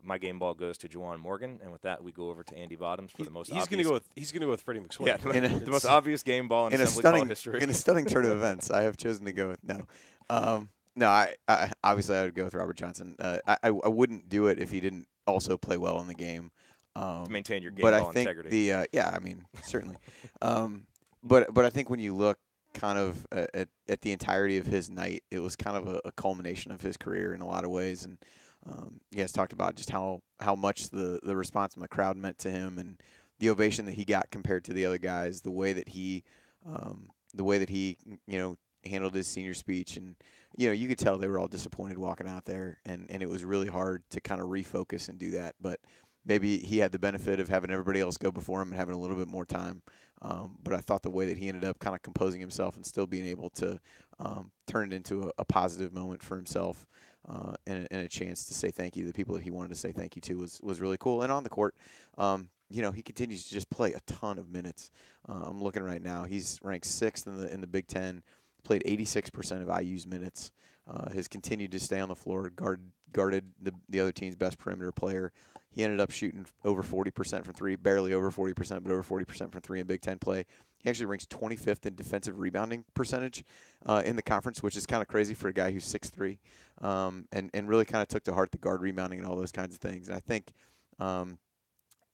my game ball goes to Juwan Morgan, and with that, we go over to Andy Bottoms for the most obvious. He's going to go with Freddie McSwain. Yeah, the most obvious game ball in Assembly Call history. In a stunning turn of events, I have chosen to go with no. I obviously I would go with Robert Johnson. I wouldn't do it if he didn't also play well in the game. To maintain your game but ball I think integrity. Certainly. But I think when you look kind of at the entirety of his night, it was kind of a culmination of his career in a lot of ways. And you guys talked about just how much the response from the crowd meant to him, and the ovation that he got compared to the other guys, the way that he handled his senior speech, and you could tell they were all disappointed walking out there, and it was really hard to kind of refocus and do that. But maybe he had the benefit of having everybody else go before him and having a little bit more time. But I thought the way that he ended up kind of composing himself and still being able to turn it into a positive moment for himself and a chance to say thank you to the people that he wanted to say thank you to was really cool. And on the court, he continues to just play a ton of minutes. I'm looking right now; he's ranked 6th in the Big Ten. Played 86% of IU's minutes. Has continued to stay on the floor, guarded the other team's best perimeter player. He ended up shooting over 40% from three, barely over 40%, but over 40% from three in Big Ten play. He actually ranks 25th in defensive rebounding percentage in the conference, which is kind of crazy for a guy who's 6'3", and really kind of took to heart the guard rebounding and all those kinds of things. And I think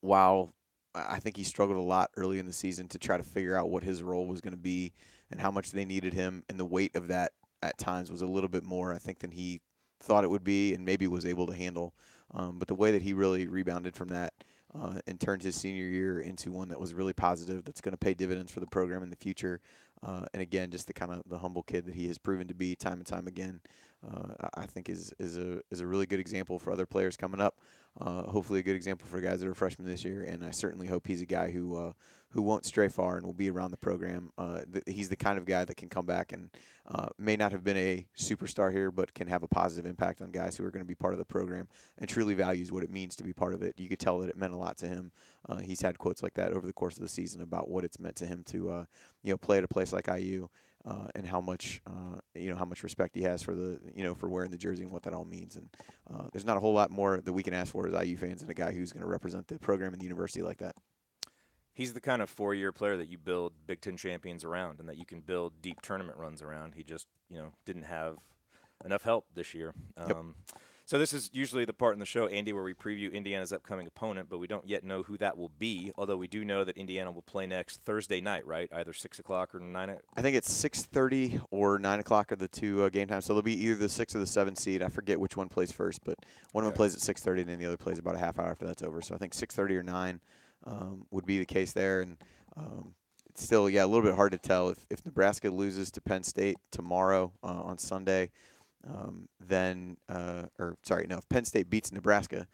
while I think he struggled a lot early in the season to try to figure out what his role was going to be and how much they needed him, and the weight of that at times was a little bit more, I think, than he thought it would be and maybe was able to handle. But the way that he really rebounded from that and turned his senior year into one that was really positive, that's going to pay dividends for the program in the future. And again, just the kind of the humble kid that he has proven to be time and time again, I think is a really good example for other players coming up. Hopefully a good example for guys that are freshmen this year. And I certainly hope he's a guy who won't stray far and will be around the program. He's the kind of guy that can come back and may not have been a superstar here, but can have a positive impact on guys who are going to be part of the program and truly values what it means to be part of it. You could tell that it meant a lot to him. He's had quotes like that over the course of the season about what it's meant to him to play at a place like IU. And how much respect he has for for wearing the jersey and what that all means. And there's not a whole lot more that we can ask for as IU fans than a guy who's going to represent the program and the university like that. He's the kind of 4-year player that you build Big Ten champions around and that you can build deep tournament runs around. He just, didn't have enough help this year. Yep. So this is usually the part in the show, Andy, where we preview Indiana's upcoming opponent, but we don't yet know who that will be, although we do know that Indiana will play next Thursday night, right? Either 6 o'clock or 9 o'clock? I think it's 6:30 or 9 o'clock are the two game times. So they'll be either the 6 or the 7 seed. I forget which one plays first, but one of them plays at 6:30 and then the other plays about a half hour after that's over. So I think 6:30 or 9 would be the case there. And it's still, a little bit hard to tell. If Nebraska loses to Penn State tomorrow on Sunday, if Penn State beats Nebraska,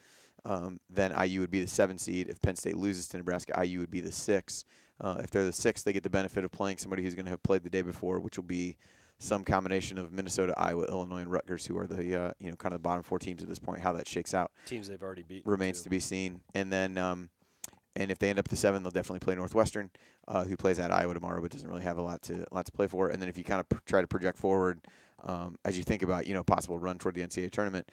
then IU would be the 7 seed. If Penn State loses to Nebraska, IU would be the 6. If they're the 6, they get the benefit of playing somebody who's going to have played the day before, which will be some combination of Minnesota, Iowa, Illinois, and Rutgers, who are the kind of the bottom 4 teams at this point. How that shakes out, Teams they've already beaten remains to be seen. And then, and if they end up the 7, they'll definitely play Northwestern, who plays at Iowa tomorrow, but doesn't really have a lot to play for. And then if you kind of try to project forward, as you think about possible run toward the NCAA tournament,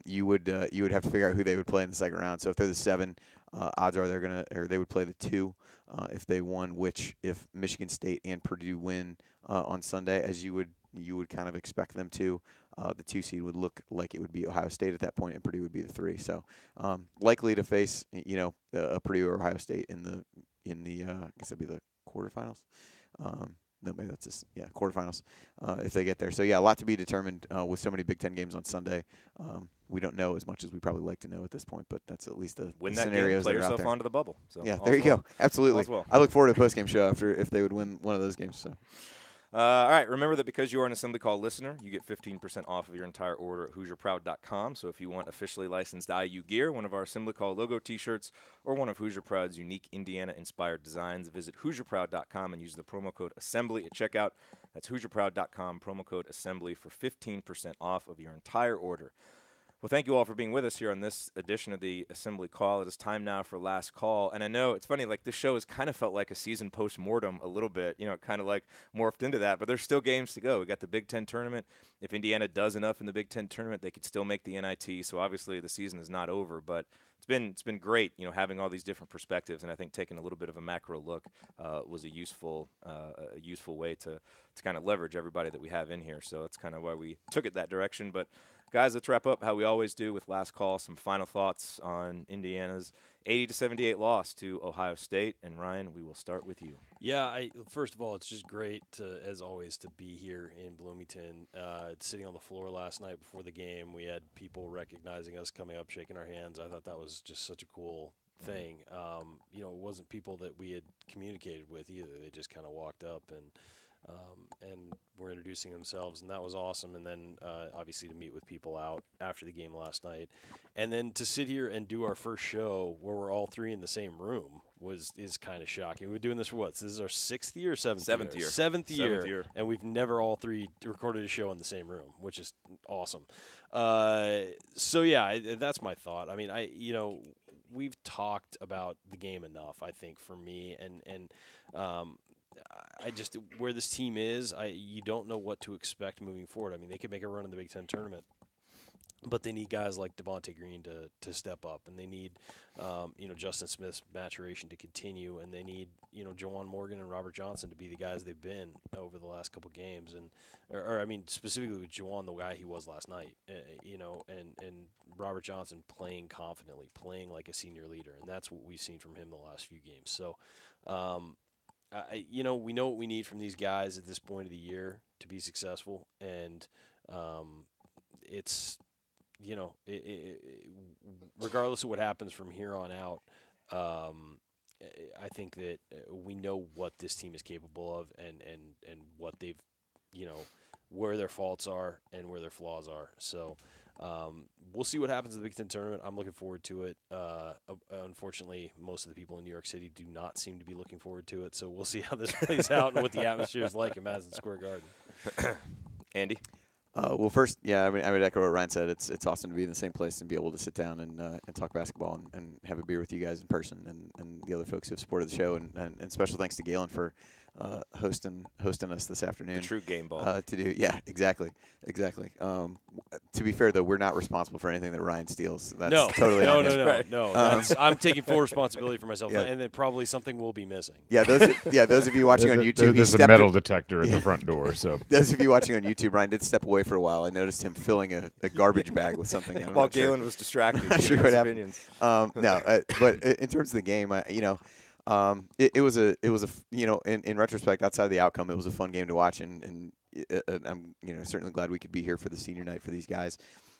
you would have to figure out who they would play in the second round. So if they're the 7, odds are they would play the 2 if they won. Which if Michigan State and Purdue win on Sunday, as you would kind of expect them to, the 2 seed would look like it would be Ohio State at that point, and Purdue would be the 3. So likely to face a Purdue or Ohio State in the I guess that'd be the quarterfinals. No, maybe that's just quarterfinals if they get there. So a lot to be determined with so many Big Ten games on Sunday. We don't know as much as we probably like to know at this point, but that's at least the scenarios play that are out yourself there. onto the bubble. So There you go. Absolutely. Well. I look forward to a postgame show if they would win one of those games. So. All right, remember that because you are an Assembly Call listener, you get 15% off of your entire order at HoosierProud.com. So if you want officially licensed IU gear, one of our Assembly Call logo T-shirts, or one of Hoosier Proud's unique Indiana-inspired designs, visit HoosierProud.com and use the promo code Assembly at checkout. That's HoosierProud.com, promo code Assembly for 15% off of your entire order. Well, thank you all for being with us here on this edition of the Assembly Call. It is time now for last call. And I know it's funny, like this show has kind of felt like a season post-mortem a little bit. It kind of like morphed into that. But there's still games to go. We got the Big Ten tournament. If Indiana does enough in the Big Ten tournament, they could still make the NIT. So obviously the season is not over. But it's been great, having all these different perspectives. And I think taking a little bit of a macro look was a useful way to kind of leverage everybody that we have in here. So that's kind of why we took it that direction. But guys, let's wrap up how we always do with last call. Some final thoughts on Indiana's 80-78 loss to Ohio State. And Ryan, we will start with you. Yeah, first of all, it's just great as always, to be here in Bloomington. Sitting on the floor last night before the game, we had people recognizing us, coming up, shaking our hands. I thought that was just such a cool thing. You know, it wasn't people that we had communicated with either. They just kind of walked up and were introducing themselves, and that was awesome. And then obviously to meet with people out after the game last night, and then to sit here and do our first show where we're all three in the same room is kind of shocking. We're doing this for what? This is our 6th year or 7th year? Seventh year. And we've never all three recorded a show in the same room, which is awesome. So yeah, that's my thought. I mean, we've talked about the game enough, I think, for me, and I just where this team is, you don't know what to expect moving forward. I mean, they could make a run in the Big Ten tournament, but they need guys like Devonte Green to step up, and they need Justin Smith's maturation to continue, and they need Juwan Morgan and Robert Johnson to be the guys they've been over the last couple games, and or I mean specifically with Juwan, the guy he was last night, and Robert Johnson playing confidently, playing like a senior leader, and that's what we've seen from him the last few games. So. We know what we need from these guys at this point of the year to be successful, and it's regardless of what happens from here on out, I think that we know what this team is capable of, and what they've, where their faults are and where their flaws are. So we'll see what happens in the Big Ten tournament. I'm looking forward to it. Unfortunately, most of the people in New York City do not seem to be looking forward to it. So we'll see how this plays out and what the atmosphere is like in Madison Square Garden. Andy? Well, first, yeah, I would echo what Ryan said. It's awesome to be in the same place and be able to sit down and talk basketball and have a beer with you guys in person and the other folks who have supported the show. And special thanks to Galen for hosting us this afternoon. The true game ball. Yeah, exactly. To be fair, though, we're not responsible for anything that Ryan steals. That's No, totally no. I'm taking full responsibility for myself, Yeah. and then probably something will be missing. Yeah, those of you watching on YouTube, There's a metal detector at the front door. So those of you watching on YouTube, Ryan did step away for a while. I noticed him filling a garbage bag with something. While Galen was distracted. Not sure what happened. But in terms of the game, it was a in retrospect, outside of the outcome, it was a fun game to watch, and I'm certainly glad we could be here for the senior night for these guys.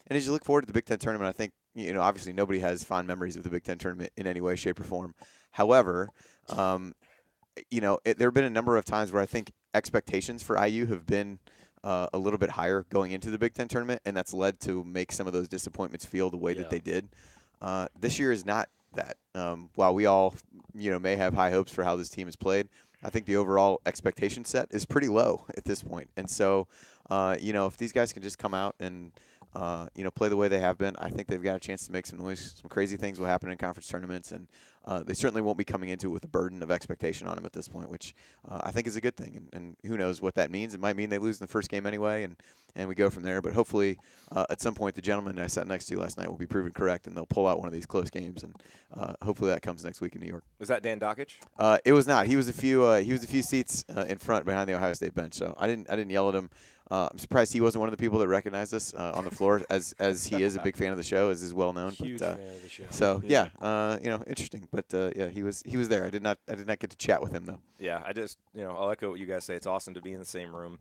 And as you look forward to the Big Ten tournament, I think obviously nobody has fond memories of the Big Ten tournament in any way, shape, or form. However, there have been a number of times where I think expectations for IU have been a little bit higher going into the Big Ten tournament, and that's led to make some of those disappointments feel the way that they did. This year is not that. While we all, may have high hopes for how this team has played, I think the overall expectation set is pretty low at this point. And so, if these guys can just come out and, play the way they have been, I think they've got a chance to make some noise. Some crazy things will happen in conference tournaments, and they certainly won't be coming into it with a burden of expectation on them at this point, which I think is a good thing. And who knows what that means? It might mean they lose in the first game anyway, and we go from there. But hopefully, at some point, the gentleman I sat next to last night will be proven correct, and they'll pull out one of these close games. And hopefully that comes next week in New York. Was that Dan Dockich? It was not. He was a few seats in front behind the Ohio State bench, so I didn't yell at him. I'm surprised he wasn't one of the people that recognized us on the floor, as he is a big fan of the show, as is well known. Huge fan of the show. So interesting. But he was there. I did not get to chat with him though. Yeah, I just I'll echo what you guys say. It's awesome to be in the same room.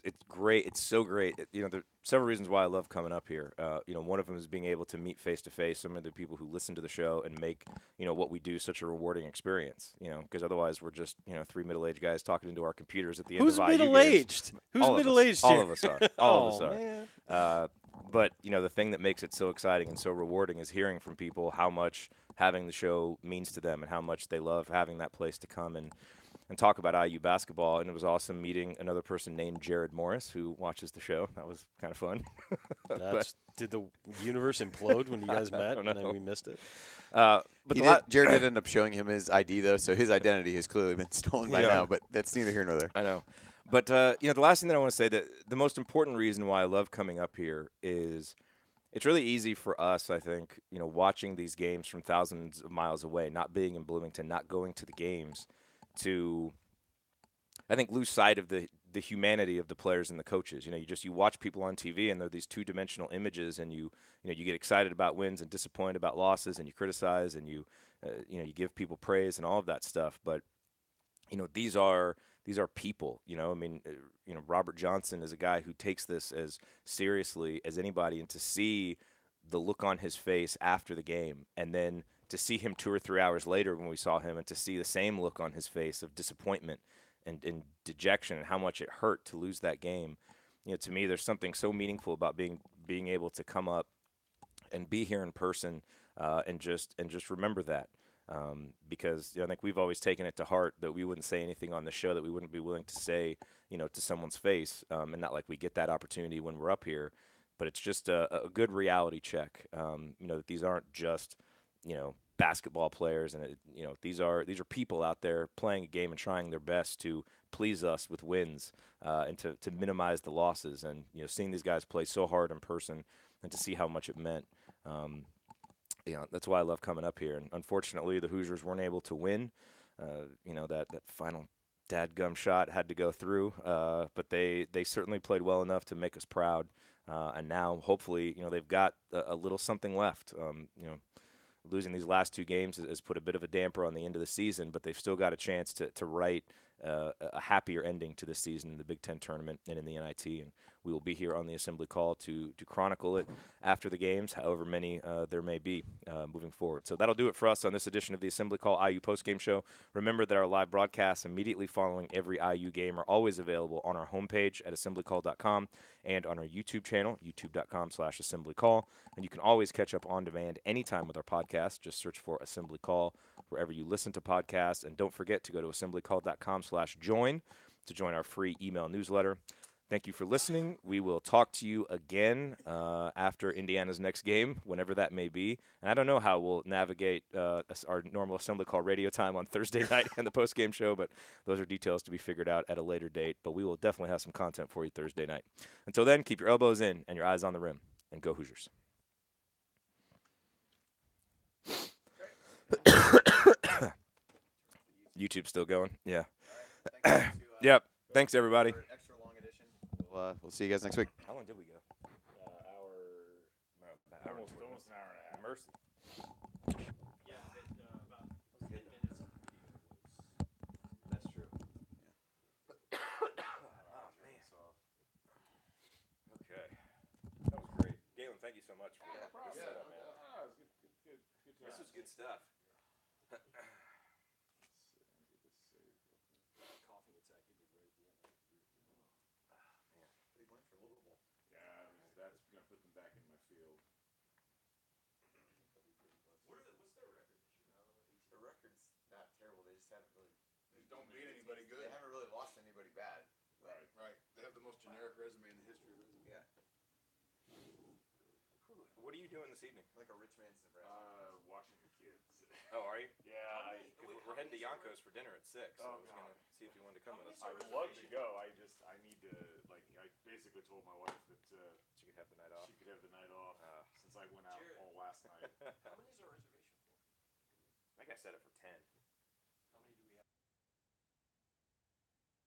It's great. It's so great. There's several reasons why I love coming up here. One of them is being able to meet face to face some of the people who listen to the show and make what we do such a rewarding experience. Because otherwise we're just three middle-aged guys talking into our computers at the end of IU games. Who's middle-aged? Who's middle-aged here? All of us are. All of us are. Man. But the thing that makes it so exciting and so rewarding is hearing from people how much having the show means to them and how much they love having that place to come and talk about IU basketball. And it was awesome meeting another person named Jared Morris who watches the show. That was kind of fun. Did the universe implode when you guys met and then we missed it? But Jared did end up showing him his ID though, so his identity has clearly been stolen by now. But that's neither here nor there. I know. But the last thing that I want to say, that the most important reason why I love coming up here is it's really easy for us, I think, watching these games from thousands of miles away, not being in Bloomington, not going to the games, to, I think, lose sight of the humanity of the players and the coaches. You watch people on TV and they're these two-dimensional images, and you get excited about wins and disappointed about losses, and you criticize and you give people praise and all of that stuff. But these are people. Robert Johnson is a guy who takes this as seriously as anybody, and to see the look on his face after the game, and then to see him 2 or 3 hours later when we saw him, and to see the same look on his face of disappointment and dejection, and how much it hurt to lose that game. To me, there's something so meaningful about being able to come up and be here in person, and just remember that. Because I think we've always taken it to heart that we wouldn't say anything on the show that we wouldn't be willing to say, to someone's face, and not like we get that opportunity when we're up here, but it's just a good reality check. That these aren't just, basketball players, and these are people out there playing a game and trying their best to please us with wins, and to minimize the losses. And seeing these guys play so hard in person, and to see how much it meant. That's why I love coming up here. And unfortunately, the Hoosiers weren't able to win. That final dadgum shot had to go through, but they certainly played well enough to make us proud. And now, hopefully, they've got a little something left. Losing these last 2 games has put a bit of a damper on the end of the season, but they've still got a chance to write a happier ending to this season in the Big Ten tournament and in the NIT. And we will be here on the assembly call to chronicle it after the games, however many there may be moving forward. So that'll do it for us on this edition of the Assembly Call IU postgame show. Remember that our live broadcasts immediately following every IU game are always available on our homepage at assemblycall.com and on our YouTube channel, youtube.com/assemblycall. And you can always catch up on demand anytime with our podcast. Just search for Assembly Call wherever you listen to podcasts. And don't forget to go to assemblycall.com/join to join our free email newsletter. Thank you for listening. We will talk to you again after Indiana's next game, whenever that may be. And I don't know how we'll navigate our normal Assembly Call radio time on Thursday night and the postgame show, but those are details to be figured out at a later date. But we will definitely have some content for you Thursday night. Until then, keep your elbows in and your eyes on the rim, and go Hoosiers. YouTube still going? Yeah. Yep. Thanks, everybody. We'll see you guys next week. How long did we go? Almost an hour and a half. Mercy. Yeah, about 10 minutes. That's true. Oh, man. Okay. That was great. Galen, thank you so much for this setup, man. This was good stuff. That's going to put them back in my field. What's their record this year? The record's not terrible. They just haven't really. They don't beat anybody good. They haven't really lost anybody bad. Right. They have the most generic resume in the history of resume. Yeah. What are you doing this evening? Like a rich man's Nebraska. Watching the kids. Oh, are you? Yeah, We're heading to Yonkos for dinner at 6. So I was going to see if you wanted to come with us. I would love to go. I need to, I basically told my wife that She could have the night off. she could have the night off since I went out all last night. How many is our reservation for? I think I set it for 10.